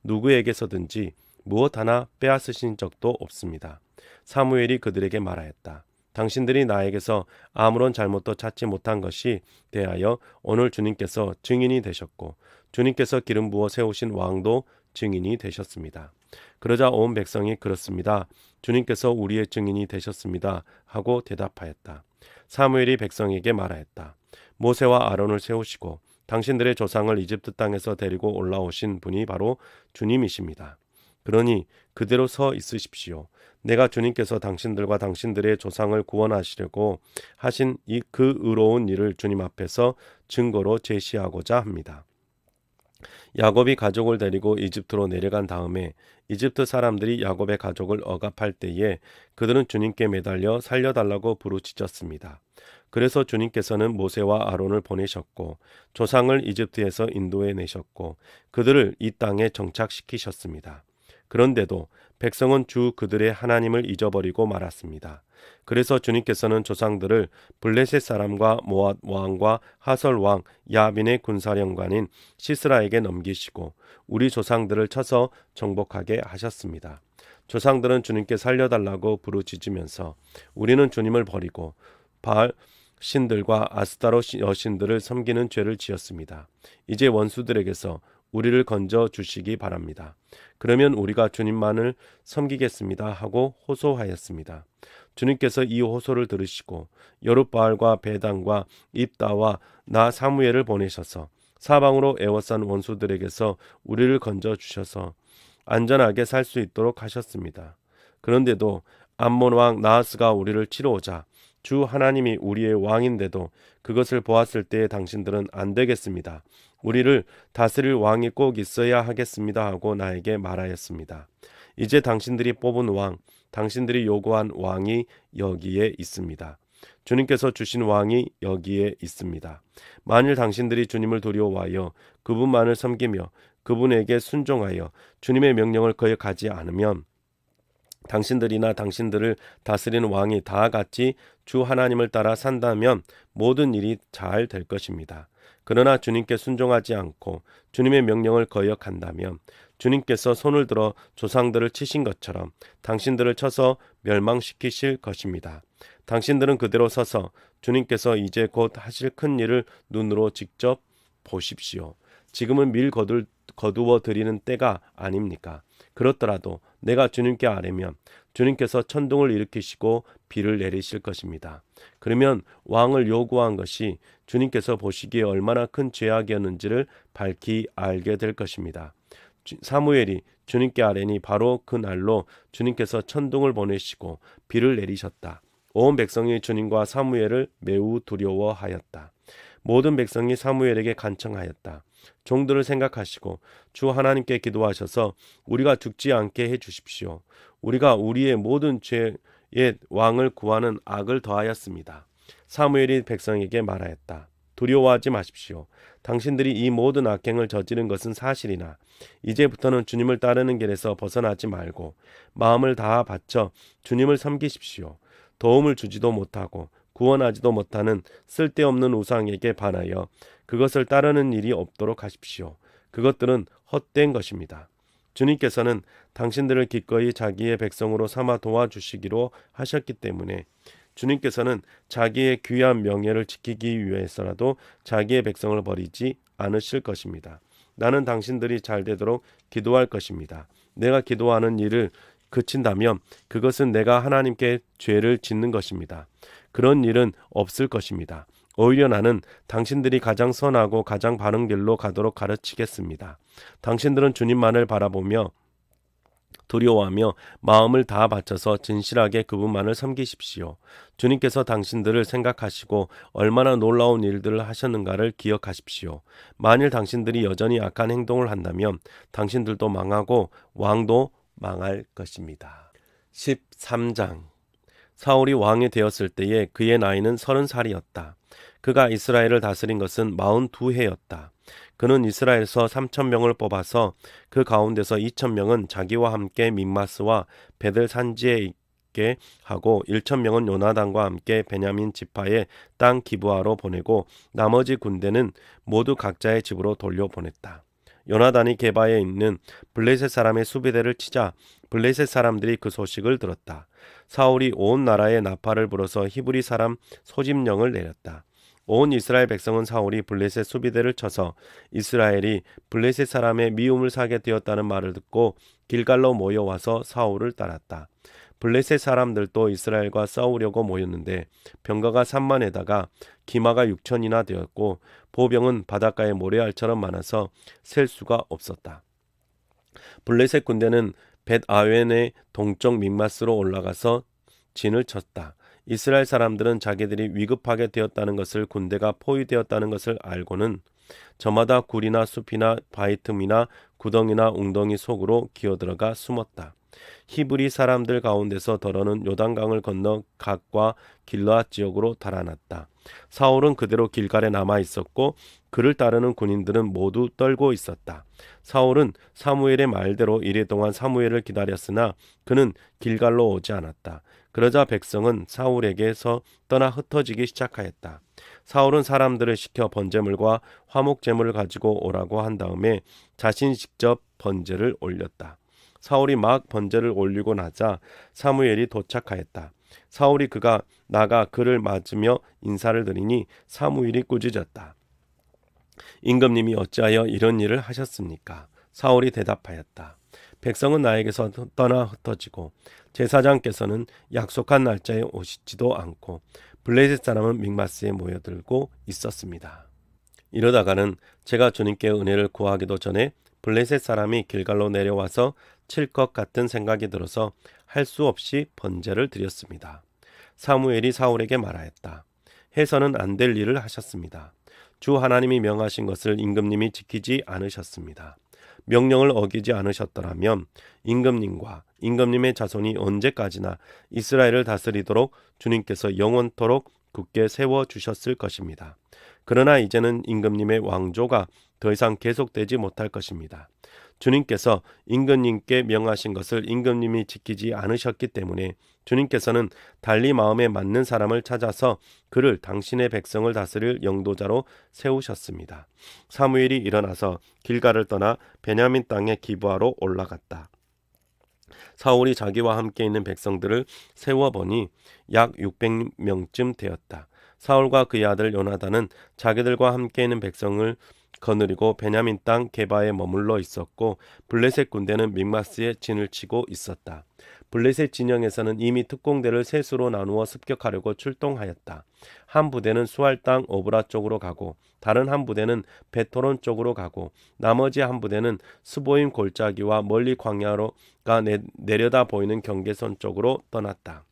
누구에게서든지 무엇 하나 빼앗으신 적도 없습니다. 사무엘이 그들에게 말하였다. 당신들이 나에게서 아무런 잘못도 찾지 못한 것이 대하여 오늘 주님께서 증인이 되셨고 주님께서 기름 부어 세우신 왕도 증인이 되셨습니다. 그러자 온 백성이 그렇습니다. 주님께서 우리의 증인이 되셨습니다. 하고 대답하였다. 사무엘이 백성에게 말하였다. 모세와 아론을 세우시고 당신들의 조상을 이집트 땅에서 데리고 올라오신 분이 바로 주님이십니다. 그러니 그대로 서 있으십시오. 내가 주님께서 당신들과 당신들의 조상을 구원하시려고 하신 그 의로운 일을 주님 앞에서 증거로 제시하고자 합니다. 야곱이 가족을 데리고 이집트로 내려간 다음에 이집트 사람들이 야곱의 가족을 억압할 때에 그들은 주님께 매달려 살려달라고 부르짖었습니다. 그래서 주님께서는 모세와 아론을 보내셨고 조상을 이집트에서 인도해 내셨고 그들을 이 땅에 정착시키셨습니다. 그런데도 백성은 주 그들의 하나님을 잊어버리고 말았습니다. 그래서 주님께서는 조상들을 블레셋 사람과 모압 왕과 하설 왕 야빈의 군사령관인 시스라에게 넘기시고 우리 조상들을 쳐서 정복하게 하셨습니다. 조상들은 주님께 살려달라고 부르짖으면서 우리는 주님을 버리고 바알 신들과 아스타롯 여신들을 섬기는 죄를 지었습니다. 이제 원수들에게서 우리를 건져 주시기 바랍니다. 그러면 우리가 주님만을 섬기겠습니다 하고 호소하였습니다. 주님께서 이 호소를 들으시고 여룻바알과 베단과 입다와 나 사무엘을 보내셔서 사방으로 애워싼 원수들에게서 우리를 건져 주셔서 안전하게 살 수 있도록 하셨습니다. 그런데도 암몬 왕 나하스가 우리를 치러 오자 주 하나님이 우리의 왕인데도 그것을 보았을 때에 당신들은 안 되겠습니다. 우리를 다스릴 왕이 꼭 있어야 하겠습니다 하고 나에게 말하였습니다. 이제 당신들이 뽑은 왕, 당신들이 요구한 왕이 여기에 있습니다. 주님께서 주신 왕이 여기에 있습니다. 만일 당신들이 주님을 두려워하여 그분만을 섬기며 그분에게 순종하여 주님의 명령을 거역하지 않으면 당신들이나 당신들을 다스리는 왕이 다 같이 주 하나님을 따라 산다면 모든 일이 잘 될 것입니다. 그러나 주님께 순종하지 않고 주님의 명령을 거역한다면 주님께서 손을 들어 조상들을 치신 것처럼 당신들을 쳐서 멸망시키실 것입니다. 당신들은 그대로 서서 주님께서 이제 곧 하실 큰 일을 눈으로 직접 보십시오. 지금은 밀 거두어 드리는 때가 아닙니까? 그렇더라도 내가 주님께 아뢰면 주님께서 천둥을 일으키시고 비를 내리실 것입니다. 그러면 왕을 요구한 것이 주님께서 보시기에 얼마나 큰 죄악이었는지를 밝히 알게 될 것입니다. 사무엘이 주님께 아뢰니 바로 그 날로 주님께서 천둥을 보내시고 비를 내리셨다. 온 백성이 주님과 사무엘을 매우 두려워하였다. 모든 백성이 사무엘에게 간청하였다. 종들을 생각하시고 주 하나님께 기도하셔서 우리가 죽지 않게 해주십시오. 우리가 우리의 모든 죄의 왕을 구하는 악을 더하였습니다. 사무엘이 백성에게 말하였다. 두려워하지 마십시오. 당신들이 이 모든 악행을 저지른 것은 사실이나 이제부터는 주님을 따르는 길에서 벗어나지 말고 마음을 다하 바쳐 주님을 섬기십시오. 도움을 주지도 못하고 구원하지도 못하는 쓸데없는 우상에게 반하여 그것을 따르는 일이 없도록 하십시오. 그것들은 헛된 것입니다. 주님께서는 당신들을 기꺼이 자기의 백성으로 삼아 도와주시기로 하셨기 때문에 주님께서는 자기의 귀한 명예를 지키기 위해서라도 자기의 백성을 버리지 않으실 것입니다. 나는 당신들이 잘 되도록 기도할 것입니다. 내가 기도하는 일을 그친다면 그것은 내가 하나님께 죄를 짓는 것입니다. 그런 일은 없을 것입니다. 오히려 나는 당신들이 가장 선하고 가장 바른 길로 가도록 가르치겠습니다. 당신들은 주님만을 바라보며 두려워하며 마음을 다 바쳐서 진실하게 그분만을 섬기십시오. 주님께서 당신들을 생각하시고 얼마나 놀라운 일들을 하셨는가를 기억하십시오. 만일 당신들이 여전히 악한 행동을 한다면 당신들도 망하고 왕도 망할 것입니다. 13장 사울이 왕이 되었을 때에 그의 나이는 30살이었다. 그가 이스라엘을 다스린 것은 42해였다. 그는 이스라엘에서 3,000명을 뽑아서 그 가운데서 2,000명은 자기와 함께 믹마스와 베들 산지에 있게 하고 1,000명은 요나단과 함께 베냐민 지파의 땅 기브아로 보내고 나머지 군대는 모두 각자의 집으로 돌려보냈다. 요나단이 게바에 있는 블레셋 사람의 수비대를 치자 블레셋 사람들이 그 소식을 들었다. 사울이 온 나라에 나팔을 불어서 히브리 사람 소집령을 내렸다. 온 이스라엘 백성은 사울이 블레셋 수비대를 쳐서 이스라엘이 블레셋 사람의 미움을 사게 되었다는 말을 듣고 길갈로 모여와서 사울을 따랐다. 블레셋 사람들도 이스라엘과 싸우려고 모였는데 병거가 3만에다가 기마가 6천이나 되었고 보병은 바닷가의 모래알처럼 많아서 셀 수가 없었다. 블레셋 군대는 벳아웬의 동쪽 믹마스로 올라가서 진을 쳤다. 이스라엘 사람들은 자기들이 위급하게 되었다는 것을, 군대가 포위되었다는 것을 알고는 저마다 굴이나 숲이나 바위 틈이나 구덩이나 웅덩이 속으로 기어들어가 숨었다. 히브리 사람들 가운데서 더러는 요단강을 건너 갓과 길르앗 지역으로 달아났다. 사울은 그대로 길갈에 남아 있었고 그를 따르는 군인들은 모두 떨고 있었다. 사울은 사무엘의 말대로 이레동안 사무엘을 기다렸으나 그는 길갈로 오지 않았다. 그러자 백성은 사울에게서 떠나 흩어지기 시작하였다. 사울은 사람들을 시켜 번제물과 화목제물을 가지고 오라고 한 다음에 자신이 직접 번제를 올렸다. 사울이 막 번제를 올리고 나자 사무엘이 도착하였다. 사울이 그가 나가 그를 맞으며 인사를 드리니 사무엘이 꾸짖었다. 임금님이 어찌하여 이런 일을 하셨습니까? 사울이 대답하였다. 백성은 나에게서 떠나 흩어지고 제사장께서는 약속한 날짜에 오시지도 않고 블레셋 사람은 믹마스에 모여들고 있었습니다. 이러다가는 제가 주님께 은혜를 구하기도 전에 블레셋 사람이 길갈로 내려와서 칠 것 같은 생각이 들어서 할 수 없이 번제를 드렸습니다. 사무엘이 사울에게 말하였다. 해서는 안 될 일을 하셨습니다. 주 하나님이 명하신 것을 임금님이 지키지 않으셨습니다. 명령을 어기지 않으셨더라면 임금님과 임금님의 자손이 언제까지나 이스라엘을 다스리도록 주님께서 영원토록 굳게 세워주셨을 것입니다. 그러나 이제는 임금님의 왕조가 더 이상 계속되지 못할 것입니다. 주님께서 임금님께 명하신 것을 임금님이 지키지 않으셨기 때문에 주님께서는 달리 마음에 맞는 사람을 찾아서 그를 당신의 백성을 다스릴 영도자로 세우셨습니다. 사무엘이 일어나서 길갈을 떠나 베냐민 땅의 기브아로 올라갔다. 사울이 자기와 함께 있는 백성들을 세워보니 약 600명쯤 되었다. 사울과 그의 아들 요나단은 자기들과 함께 있는 백성을 거느리고 베냐민 땅 게바에 머물러 있었고 블레셋 군대는 믹마스에 진을 치고 있었다. 블레셋 진영에서는 이미 특공대를 셋으로 나누어 습격하려고 출동하였다. 한 부대는 수알 땅 오브라 쪽으로 가고 다른 한 부대는 베토론 쪽으로 가고 나머지 한 부대는 스보임 골짜기와 멀리 광야로가 내려다 보이는 경계선 쪽으로 떠났다.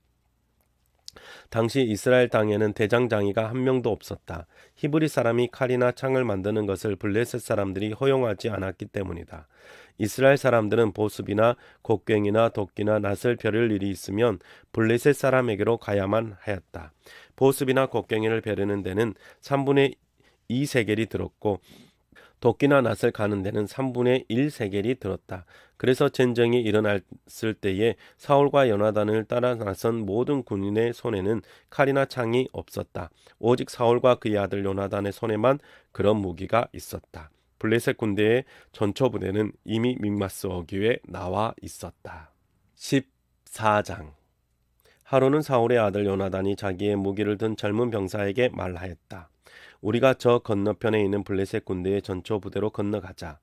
당시 이스라엘 땅에는 대장장이가 한 명도 없었다. 히브리 사람이 칼이나 창을 만드는 것을 블레셋 사람들이 허용하지 않았기 때문이다. 이스라엘 사람들은 보습이나 곡괭이나 도끼나 낫을 벼를 일이 있으면 블레셋 사람에게로 가야만 하였다. 보습이나 곡괭이를 벼르는 데는 3분의 2 세겔이 들었고 도끼나 낫을 가는 데는 3분의 1 세겔이 들었다. 그래서 전쟁이 일어났을 때에 사울과 요나단을 따라 나선 모든 군인의 손에는 칼이나 창이 없었다. 오직 사울과 그의 아들 요나단의 손에만 그런 무기가 있었다. 블레셋 군대의 전초 부대는 이미 믹마스 어귀에 나와 있었다. 14장. 하루는 사울의 아들 요나단이 자기의 무기를 든 젊은 병사에게 말하였다. 우리가 저 건너편에 있는 블레셋 군대의 전초 부대로 건너가자.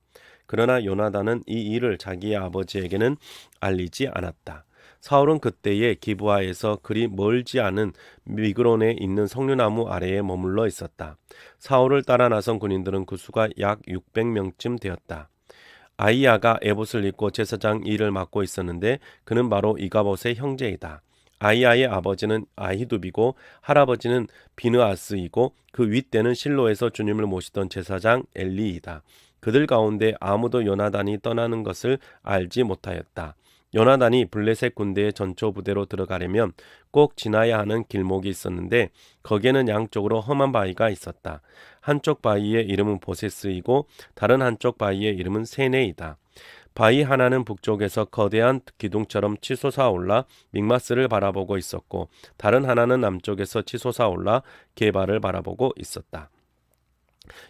그러나 요나단은 이 일을 자기의 아버지에게는 알리지 않았다. 사울은 그때에 기브아에서 그리 멀지 않은 미그론에 있는 석류나무 아래에 머물러 있었다. 사울을 따라 나선 군인들은 그 수가 약 600명쯤 되었다. 아이야가 에봇을 입고 제사장 일을 맡고 있었는데 그는 바로 이가봇의 형제이다. 아이야의 아버지는 아히둡이고 할아버지는 비느아스이고 그 윗대는 실로에서 주님을 모시던 제사장 엘리이다. 그들 가운데 아무도 요나단이 떠나는 것을 알지 못하였다. 요나단이 블레셋 군대의 전초 부대로 들어가려면 꼭 지나야 하는 길목이 있었는데 거기에는 양쪽으로 험한 바위가 있었다. 한쪽 바위의 이름은 보세스이고 다른 한쪽 바위의 이름은 세네이다. 바위 하나는 북쪽에서 거대한 기둥처럼 치솟아 올라 믹마스를 바라보고 있었고 다른 하나는 남쪽에서 치솟아 올라 게바를 바라보고 있었다.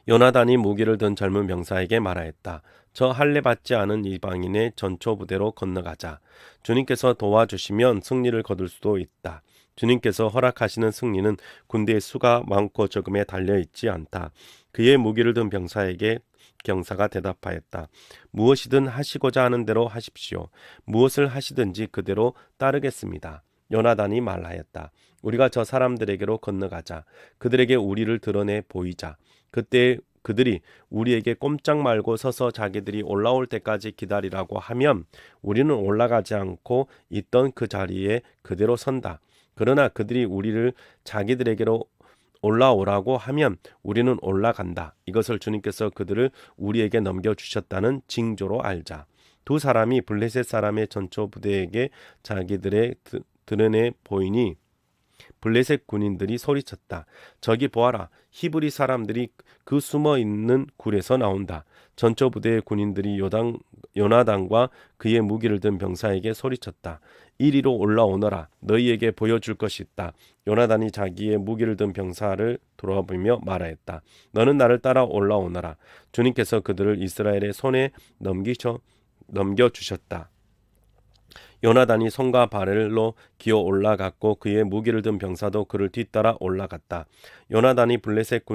요나단이 무기를 든 젊은 병사에게 말하였다. 저 할례 받지 않은 이방인의 전초 부대로 건너가자. 주님께서 도와주시면 승리를 거둘 수도 있다. 주님께서 허락하시는 승리는 군대의 수가 많고 적음에 달려있지 않다. 그의 무기를 든 병사에게 경사가 대답하였다. 무엇이든 하시고자 하는 대로 하십시오. 무엇을 하시든지 그대로 따르겠습니다. 요나단이 말하였다. 우리가 저 사람들에게로 건너가자. 그들에게 우리를 드러내 보이자. 그때 그들이 우리에게 꼼짝 말고 서서 자기들이 올라올 때까지 기다리라고 하면 우리는 올라가지 않고 있던 그 자리에 그대로 선다. 그러나 그들이 우리를 자기들에게로 올라오라고 하면 우리는 올라간다. 이것을 주님께서 그들을 우리에게 넘겨주셨다는 징조로 알자. 두 사람이 블레셋 사람의 전초 부대에게 자기들의 드러내 보이니 블레셋 군인들이 소리쳤다. 저기 보아라. 히브리 사람들이 그 숨어 있는 굴에서 나온다. 전초 부대의 군인들이 요나단과 그의 무기를 든 병사에게 소리쳤다. 이리로 올라오너라. 너희에게 보여줄 것이 있다. 요나단이 자기의 무기를 든 병사를 돌아보며 말하였다. 너는 나를 따라 올라오너라. 주님께서 그들을 이스라엘의 손에 넘겨주셨다. 요나단이 손과 발로 기어 올라갔고 그의 무기를 든 병사도 그를 뒤따라 올라갔다. 요나단이 블레셋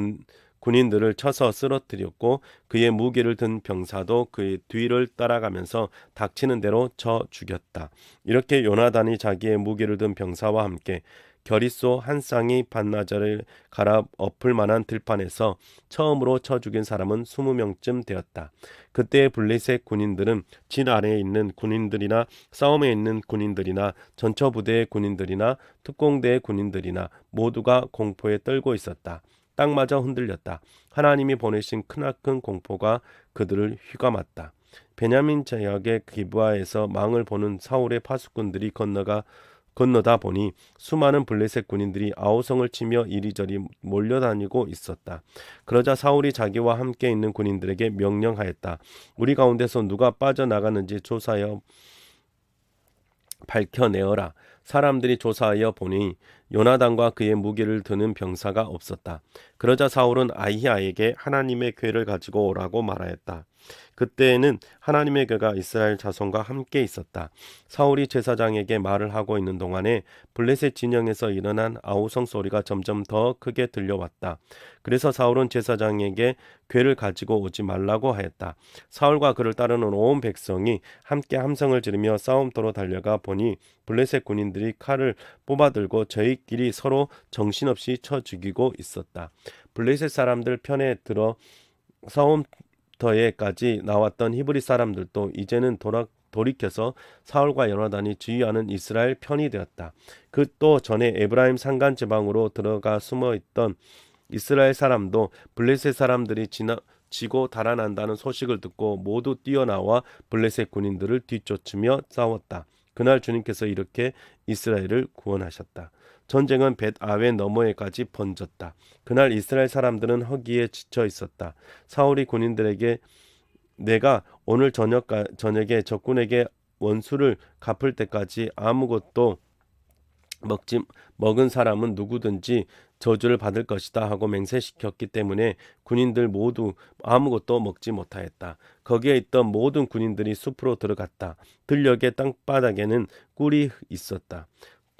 군인들을 쳐서 쓰러뜨렸고 그의 무기를 든 병사도 그의 뒤를 따라가면서 닥치는 대로 쳐 죽였다. 이렇게 요나단이 자기의 무기를 든 병사와 함께 겨릿소 한 쌍이 반나절을 갈아엎을 만한 들판에서 처음으로 쳐 죽인 사람은 20명쯤 되었다. 그때 블레셋 군인들은 진 아래에 있는 군인들이나 싸움에 있는 군인들이나 전처 부대의 군인들이나 특공대의 군인들이나 모두가 공포에 떨고 있었다. 땅마저 흔들렸다. 하나님이 보내신 크나큰 공포가 그들을 휘감았다. 베냐민 지역의 기브아에서 망을 보는 사울의 파수꾼들이 건너다 보니 수많은 블레셋 군인들이 아우성을 치며 이리저리 몰려다니고 있었다. 그러자 사울이 자기와 함께 있는 군인들에게 명령하였다. 우리 가운데서 누가 빠져나가는지 조사하여 밝혀내어라. 사람들이 조사하여 보니 요나단과 그의 무기를 드는 병사가 없었다. 그러자 사울은 아히야에게 하나님의 궤를 가지고 오라고 말하였다. 그때에는 하나님의 궤가 이스라엘 자손과 함께 있었다. 사울이 제사장에게 말을 하고 있는 동안에 블레셋 진영에서 일어난 아우성 소리가 점점 더 크게 들려왔다. 그래서 사울은 제사장에게 궤를 가지고 오지 말라고 하였다. 사울과 그를 따르는 온 백성이 함께 함성을 지르며 싸움터로 달려가 보니 블레셋 군인들이 칼을 뽑아들고 저희끼리 서로 정신없이 쳐 죽이고 있었다. 블레셋 사람들 편에 들어 싸움터에까지 나왔던 히브리 사람들도 이제는 돌이켜서 사울과 요나단이 지휘하는 이스라엘 편이 되었다. 그 또 전에 에브라임 산간 지방으로 들어가 숨어 있던 이스라엘 사람도 블레셋 사람들이 지고 달아난다는 소식을 듣고 모두 뛰어나와 블레셋 군인들을 뒤쫓으며 싸웠다. 그날 주님께서 이렇게 이스라엘을 구원하셨다. 전쟁은 벳아웬 너머에까지 번졌다. 그날 이스라엘 사람들은 허기에 지쳐 있었다. 사울이 군인들에게 내가 오늘 저녁에 적군에게 원수를 갚을 때까지 아무것도 먹은 사람은 누구든지 저주를 받을 것이다 하고 맹세시켰기 때문에 군인들 모두 아무것도 먹지 못하였다. 거기에 있던 모든 군인들이 숲으로 들어갔다. 들녘의 땅바닥에는 꿀이 있었다.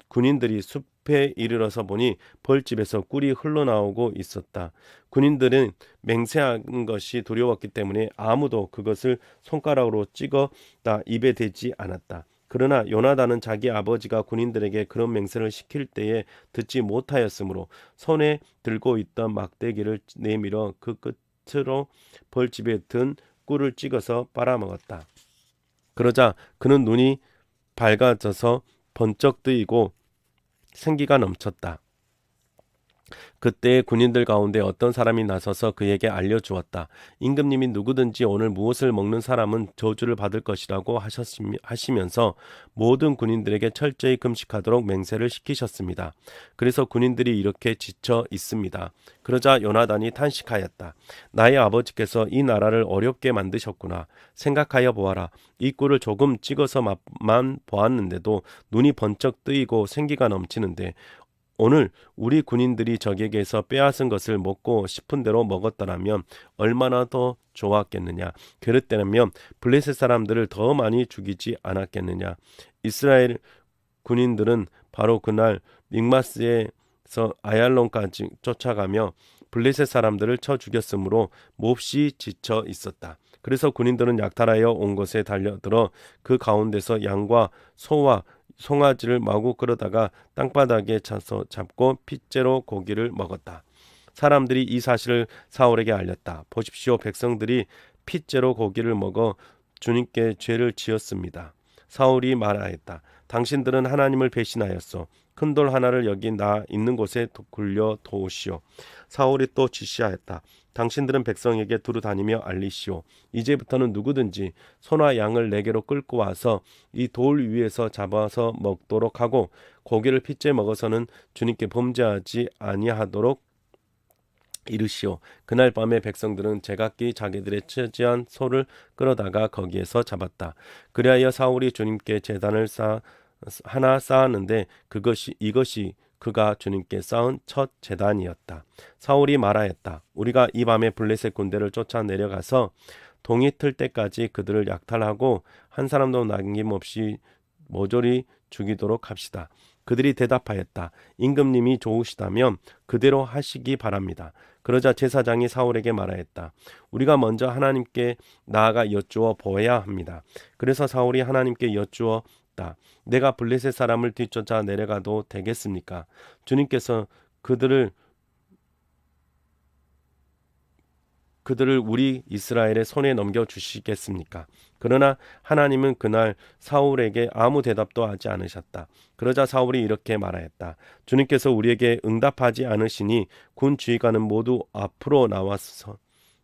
군인들이 숲에 이르러서 보니 벌집에서 꿀이 흘러나오고 있었다. 군인들은 맹세한 것이 두려웠기 때문에 아무도 그것을 손가락으로 찍어다 입에 대지 않았다. 그러나 요나단은 자기 아버지가 군인들에게 그런 맹세를 시킬 때에 듣지 못하였으므로 손에 들고 있던 막대기를 내밀어 그 끝으로 벌집에 든 꿀을 찍어서 빨아먹었다. 그러자 그는 눈이 밝아져서 번쩍 뜨이고 생기가 넘쳤다. 그때 군인들 가운데 어떤 사람이 나서서 그에게 알려주었다. 임금님이 누구든지 오늘 무엇을 먹는 사람은 저주를 받을 것이라고 하시면서 모든 군인들에게 철저히 금식하도록 맹세를 시키셨습니다. 그래서 군인들이 이렇게 지쳐 있습니다. 그러자 요나단이 탄식하였다. 나의 아버지께서 이 나라를 어렵게 만드셨구나. 생각하여 보아라. 이 꿀을 조금 찍어서만 보았는데도 눈이 번쩍 뜨이고 생기가 넘치는데 오늘 우리 군인들이 적에게서 빼앗은 것을 먹고 싶은 대로 먹었더라면 얼마나 더 좋았겠느냐. 그랬다면 블레셋 사람들을 더 많이 죽이지 않았겠느냐. 이스라엘 군인들은 바로 그날 믹마스에서 아얄론까지 쫓아가며 블레셋 사람들을 쳐 죽였으므로 몹시 지쳐 있었다. 그래서 군인들은 약탈하여 온 것에 달려들어 그 가운데서 양과 소와 송아지를 마구 끌어다가 땅바닥에 차서 잡고 핏째로 고기를 먹었다. 사람들이 이 사실을 사울에게 알렸다. 보십시오, 백성들이 핏째로 고기를 먹어 주님께 죄를 지었습니다. 사울이 말하였다. 당신들은 하나님을 배신하였소. 큰 돌 하나를 여기 나 있는 곳에 굴려 도우시오. 사울이 또 지시하였다. 당신들은 백성에게 두루 다니며 알리시오. 이제부터는 누구든지 소나 양을 내게로 끌고 와서 이 돌 위에서 잡아서 먹도록 하고 고기를 핏째 먹어서는 주님께 범죄하지 아니하도록 이르시오. 그날 밤에 백성들은 제각기 자기들의 처지한 소를 끌어다가 거기에서 잡았다. 그리하여 사울이 주님께 제단을 하나 쌓았는데 이것이 그가 주님께 쌓은 첫 제단이었다. 사울이 말하였다. 우리가 이 밤에 블레셋 군대를 쫓아 내려가서 동이 틀 때까지 그들을 약탈하고 한 사람도 남김없이 모조리 죽이도록 합시다. 그들이 대답하였다. 임금님이 좋으시다면 그대로 하시기 바랍니다. 그러자 제사장이 사울에게 말하였다. 우리가 먼저 하나님께 나아가 여쭈어 보아야 합니다. 그래서 사울이 하나님께 여쭈었다. 내가 블레셋 사람을 뒤쫓아 내려가도 되겠습니까? 주님께서 그들을 우리 이스라엘의 손에 넘겨주시겠습니까? 그러나 하나님은 그날 사울에게 아무 대답도 하지 않으셨다. 그러자 사울이 이렇게 말하였다. 주님께서 우리에게 응답하지 않으시니 군 지휘관은 모두 앞으로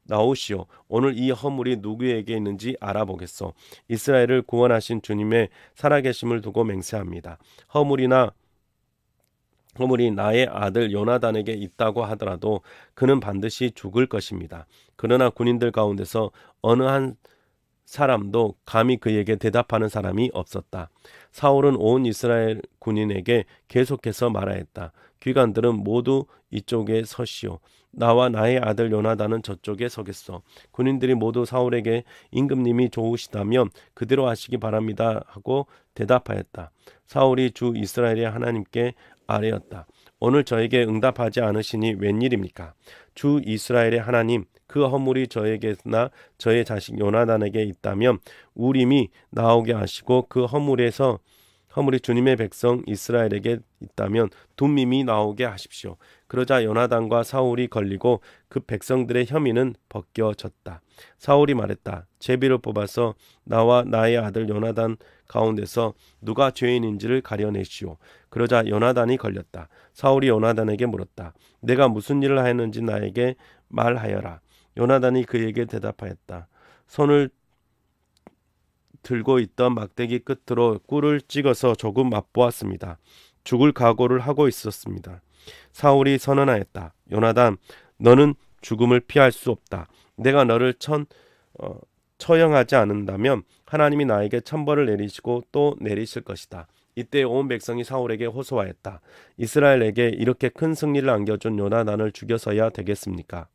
나오시오. 오늘 이 허물이 누구에게 있는지 알아보겠소. 이스라엘을 구원하신 주님의 살아계심을 두고 맹세합니다. 허물이 나의 아들 요나단에게 있다고 하더라도 그는 반드시 죽을 것입니다. 그러나 군인들 가운데서 어느 한 사람도 감히 그에게 대답하는 사람이 없었다. 사울은 온 이스라엘 군인에게 계속해서 말하였다. 귀관들은 모두 이쪽에 서시오. 나와 나의 아들 요나단은 저쪽에 서겠소. 군인들이 모두 사울에게 임금님이 좋으시다면 그대로 하시기 바랍니다 하고 대답하였다. 사울이 주 이스라엘의 하나님께 아뢰었다. 오늘 저에게 응답하지 않으시니 웬일입니까? 주 이스라엘의 하나님, 그 허물이 저에게나 저의 자식 요나단에게 있다면 우림이 나오게 하시고 그 허물이 주님의 백성 이스라엘에게 있다면 둠밈이 나오게 하십시오. 그러자 요나단과 사울이 걸리고 그 백성들의 혐의는 벗겨졌다. 사울이 말했다. 제비를 뽑아서 나와 나의 아들 요나단 가운데서 누가 죄인인지를 가려내시오. 그러자 요나단이 걸렸다. 사울이 요나단에게 물었다. 내가 무슨 일을 하였는지 나에게 말하여라. 요나단이 그에게 대답하였다. 손을 들고 있던 막대기 끝으로 꿀을 찍어서 조금 맛보았습니다. 죽을 각오를 하고 있었습니다. 사울이 선언하였다. 요나단, 너는 죽음을 피할 수 없다. 내가 너를 처형하지 않는다면 하나님이 나에게 천벌을 내리시고 또 내리실 것이다. 이때 온 백성이 사울에게 호소하였다. 이스라엘에게 이렇게 큰 승리를 안겨준 요나단을 죽여서야 되겠습니까?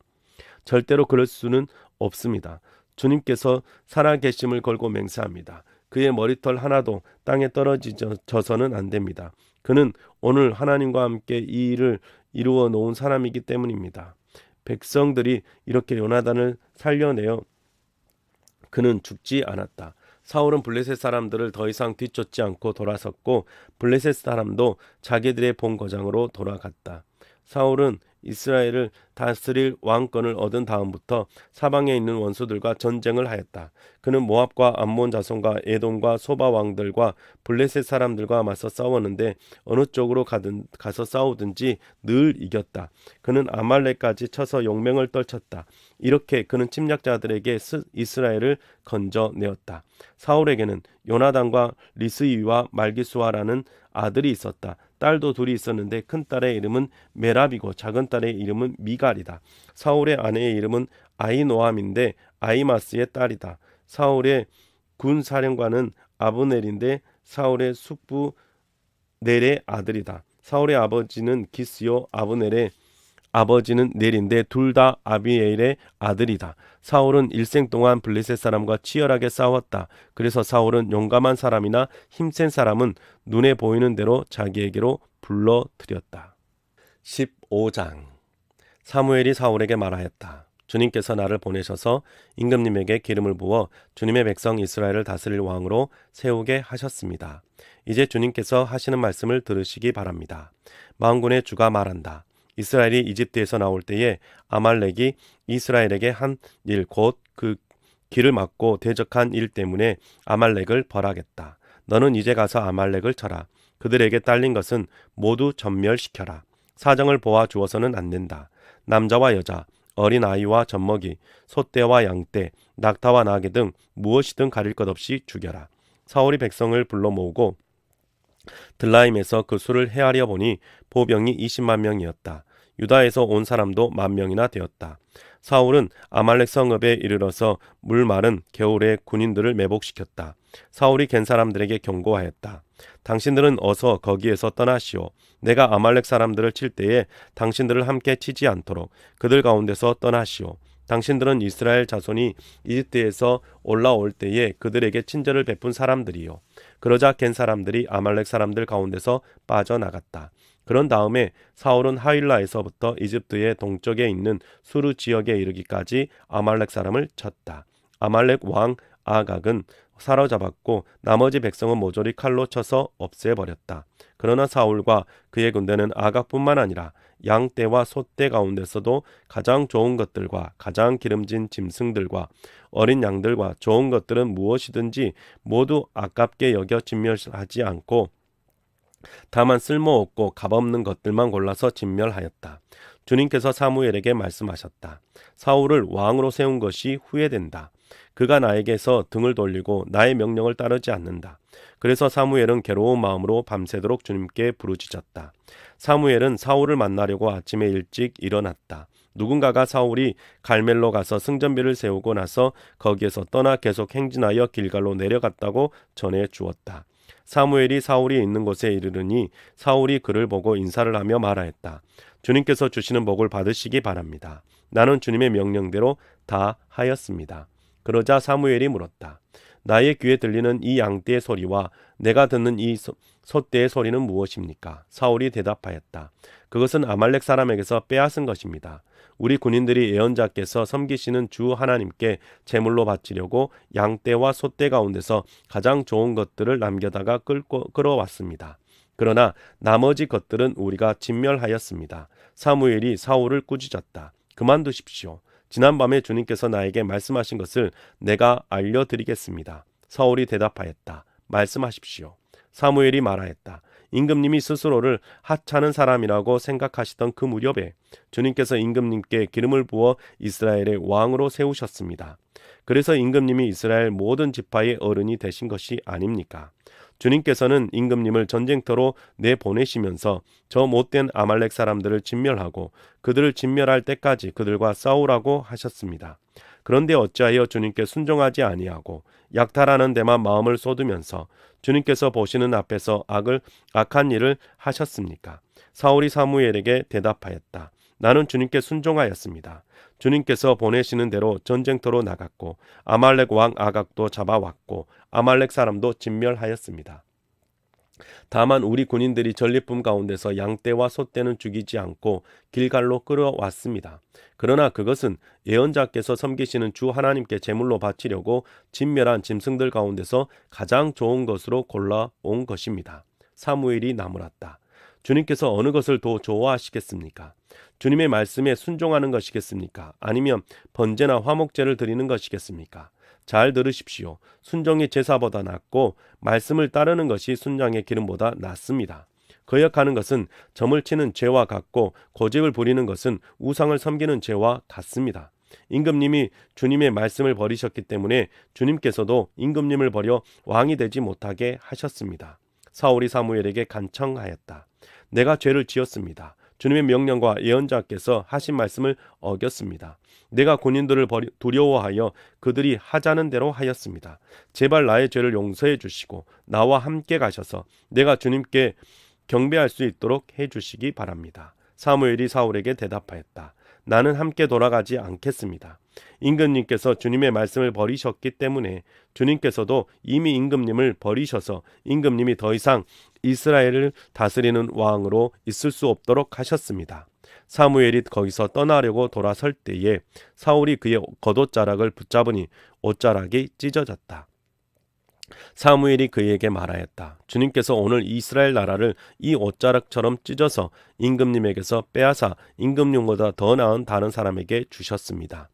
절대로 그럴 수는 없습니다. 주님께서 살아계심을 걸고 맹세합니다. 그의 머리털 하나도 땅에 떨어져서는 안 됩니다. 그는 오늘 하나님과 함께 이 일을 이루어 놓은 사람이기 때문입니다. 백성들이 이렇게 요나단을 살려내어 그는 죽지 않았다. 사울은 블레셋 사람들을 더 이상 뒤쫓지 않고 돌아섰고 블레셋 사람도 자기들의 본거장으로 돌아갔다. 사울은 이스라엘을 다스릴 왕권을 얻은 다음부터 사방에 있는 원수들과 전쟁을 하였다. 그는 모압과 암몬 자손과 에돔과 소바 왕들과 블레셋 사람들과 맞서 싸웠는데 어느 쪽으로 가서 싸우든지 늘 이겼다. 그는 아말렉까지 쳐서 용맹을 떨쳤다. 이렇게 그는 침략자들에게 이스라엘을 건져내었다. 사울에게는 요나단과 리스이와 말기수아라는 아들이 있었다. 딸도 둘이 있었는데 큰 딸의 이름은 메랍이고 작은 딸의 이름은 미갈이다. 사울의 아내의 이름은 아히노암인데 아히마스의 딸이다. 사울의 군사령관은 아브넬인데 사울의 숙부 넬의 아들이다. 사울의 아버지는 기스요 아브넬의 아버지는 넬인데 둘 다 아비에일의 아들이다. 사울은 일생 동안 블레셋 사람과 치열하게 싸웠다. 그래서 사울은 용감한 사람이나 힘센 사람은 눈에 보이는 대로 자기에게로 불러들였다. 15장 사무엘이 사울에게 말하였다. 주님께서 나를 보내셔서 임금님에게 기름을 부어 주님의 백성 이스라엘을 다스릴 왕으로 세우게 하셨습니다. 이제 주님께서 하시는 말씀을 들으시기 바랍니다. 만군의 주가 말한다. 이스라엘이 이집트에서 나올 때에 아말렉이 이스라엘에게 한 일 곧 그 길을 막고 대적한 일 때문에 아말렉을 벌하겠다. 너는 이제 가서 아말렉을 쳐라. 그들에게 딸린 것은 모두 전멸시켜라. 사정을 보아 주어서는 안 된다. 남자와 여자, 어린 아이와 젖먹이, 소떼와 양떼, 낙타와 나귀 등 무엇이든 가릴 것 없이 죽여라. 사울이 백성을 불러 모으고 들라임에서 그 수를 헤아려 보니 보병이 20만 명이었다. 유다에서 온 사람도 10,000명이나 되었다. 사울은 아말렉 성읍에 이르러서 물 마른 겨울에 군인들을 매복시켰다. 사울이 갠 사람들에게 경고하였다. 당신들은 어서 거기에서 떠나시오. 내가 아말렉 사람들을 칠 때에 당신들을 함께 치지 않도록 그들 가운데서 떠나시오. 당신들은 이스라엘 자손이 이집트에서 올라올 때에 그들에게 친절을 베푼 사람들이요. 그러자 갠 사람들이 아말렉 사람들 가운데서 빠져나갔다. 그런 다음에 사울은 하윌라에서부터 이집트의 동쪽에 있는 수르 지역에 이르기까지 아말렉 사람을 쳤다. 아말렉 왕 아각은 사로잡았고 나머지 백성은 모조리 칼로 쳐서 없애버렸다. 그러나 사울과 그의 군대는 아각뿐만 아니라 양떼와 소떼 가운데서도 가장 좋은 것들과 가장 기름진 짐승들과 어린 양들과 좋은 것들은 무엇이든지 모두 아깝게 여겨 진멸하지 않고 다만 쓸모없고 값없는 것들만 골라서 진멸하였다. 주님께서 사무엘에게 말씀하셨다. 사울을 왕으로 세운 것이 후회된다. 그가 나에게서 등을 돌리고 나의 명령을 따르지 않는다. 그래서 사무엘은 괴로운 마음으로 밤새도록 주님께 부르짖었다. 사무엘은 사울을 만나려고 아침에 일찍 일어났다. 누군가가 사울이 갈멜로 가서 승전비를 세우고 나서 거기에서 떠나 계속 행진하여 길갈로 내려갔다고 전해 주었다. 사무엘이 사울이 있는 곳에 이르르니 사울이 그를 보고 인사를 하며 말하였다. 주님께서 주시는 복을 받으시기 바랍니다. 나는 주님의 명령대로 다 하였습니다. 그러자 사무엘이 물었다. 나의 귀에 들리는 이 양떼의 소리와 내가 듣는 이 소떼의 소리는 무엇입니까? 사울이 대답하였다. 그것은 아말렉 사람에게서 빼앗은 것입니다. 우리 군인들이 예언자께서 섬기시는 주 하나님께 제물로 바치려고 양떼와 소떼 가운데서 가장 좋은 것들을 남겨다가 끌어왔습니다. 그러나 나머지 것들은 우리가 진멸하였습니다. 사무엘이 사울을 꾸짖었다. 그만두십시오. 지난밤에 주님께서 나에게 말씀하신 것을 내가 알려드리겠습니다. 사울이 대답하였다. 말씀하십시오. 사무엘이 말하였다. 임금님이 스스로를 하찮은 사람이라고 생각하시던 그 무렵에 주님께서 임금님께 기름을 부어 이스라엘의 왕으로 세우셨습니다. 그래서 임금님이 이스라엘 모든 지파의 어른이 되신 것이 아닙니까? 주님께서는 임금님을 전쟁터로 내보내시면서 저 못된 아말렉 사람들을 진멸하고 그들을 진멸할 때까지 그들과 싸우라고 하셨습니다. 그런데 어찌하여 주님께 순종하지 아니하고 약탈하는 데만 마음을 쏟으면서 주님께서 보시는 앞에서 악한 일을 하셨습니까? 사울이 사무엘에게 대답하였다. 나는 주님께 순종하였습니다. 주님께서 보내시는 대로 전쟁터로 나갔고 아말렉 왕 아각도 잡아왔고 아말렉 사람도 진멸하였습니다. 다만 우리 군인들이 전리품 가운데서 양떼와 소떼는 죽이지 않고 길갈로 끌어왔습니다. 그러나 그것은 예언자께서 섬기시는 주 하나님께 제물로 바치려고 진멸한 짐승들 가운데서 가장 좋은 것으로 골라온 것입니다. 사무엘이 나무랐다. 주님께서 어느 것을 더 좋아하시겠습니까? 주님의 말씀에 순종하는 것이겠습니까? 아니면 번제나 화목제를 드리는 것이겠습니까? 잘 들으십시오. 순종이 제사보다 낫고 말씀을 따르는 것이 순장의 기름보다 낫습니다. 거역하는 것은 점을 치는 죄와 같고 고집을 부리는 것은 우상을 섬기는 죄와 같습니다. 임금님이 주님의 말씀을 버리셨기 때문에 주님께서도 임금님을 버려 왕이 되지 못하게 하셨습니다. 사울이 사무엘에게 간청하였다. 내가 죄를 지었습니다. 주님의 명령과 예언자께서 하신 말씀을 어겼습니다. 내가 군인들을 두려워하여 그들이 하자는 대로 하였습니다. 제발 나의 죄를 용서해 주시고 나와 함께 가셔서 내가 주님께 경배할 수 있도록 해주시기 바랍니다. 사무엘이 사울에게 대답하였다. 나는 함께 돌아가지 않겠습니다. 임금님께서 주님의 말씀을 버리셨기 때문에 주님께서도 이미 임금님을 버리셔서 임금님이 더 이상 이스라엘을 다스리는 왕으로 있을 수 없도록 하셨습니다. 사무엘이 거기서 떠나려고 돌아설 때에 사울이 그의 겉옷자락을 붙잡으니 옷자락이 찢어졌다. 사무엘이 그에게 말하였다. 주님께서 오늘 이스라엘 나라를 이 옷자락처럼 찢어서 임금님에게서 빼앗아 임금님보다 더 나은 다른 사람에게 주셨습니다.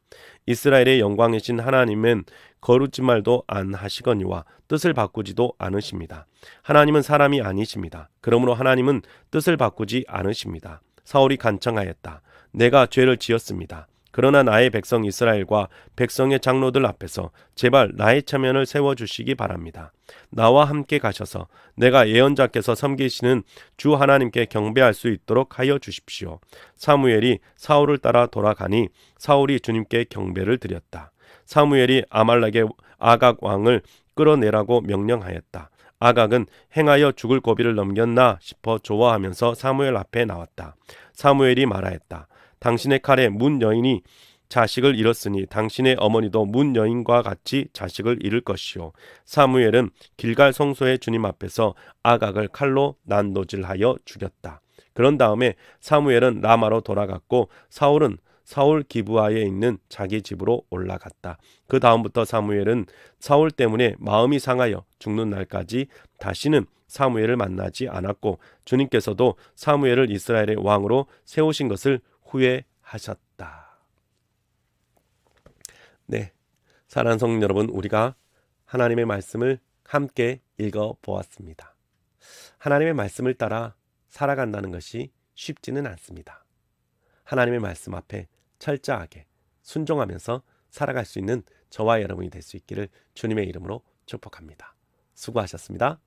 이스라엘의 영광이신 하나님은 거짓말도 안 하시거니와 뜻을 바꾸지도 않으십니다. 하나님은 사람이 아니십니다. 그러므로 하나님은 뜻을 바꾸지 않으십니다. 사울이 간청하였다. 내가 죄를 지었습니다. 그러나 나의 백성 이스라엘과 백성의 장로들 앞에서 제발 나의 체면을 세워주시기 바랍니다. 나와 함께 가셔서 내가 예언자께서 섬기시는 주 하나님께 경배할 수 있도록 하여 주십시오. 사무엘이 사울을 따라 돌아가니 사울이 주님께 경배를 드렸다. 사무엘이 아말렉의 아각 왕을 끌어내라고 명령하였다. 아각은 행하여 죽을 고비를 넘겼나 싶어 좋아하면서 사무엘 앞에 나왔다. 사무엘이 말하였다. 당신의 칼에 문 여인이 자식을 잃었으니 당신의 어머니도 문 여인과 같이 자식을 잃을 것이요. 사무엘은 길갈 성소의 주님 앞에서 아각을 칼로 난도질하여 죽였다. 그런 다음에 사무엘은 라마로 돌아갔고 사울은 사울 기브아에 있는 자기 집으로 올라갔다. 그 다음부터 사무엘은 사울 때문에 마음이 상하여 죽는 날까지 다시는 사무엘을 만나지 않았고 주님께서도 사무엘을 이스라엘의 왕으로 세우신 것을 후회하셨다. 네, 사랑하는 성도 여러분, 우리가 하나님의 말씀을 함께 읽어보았습니다. 하나님의 말씀을 따라 살아간다는 것이 쉽지는 않습니다. 하나님의 말씀 앞에 철저하게 순종하면서 살아갈 수 있는 저와 여러분이 될 수 있기를 주님의 이름으로 축복합니다. 수고하셨습니다.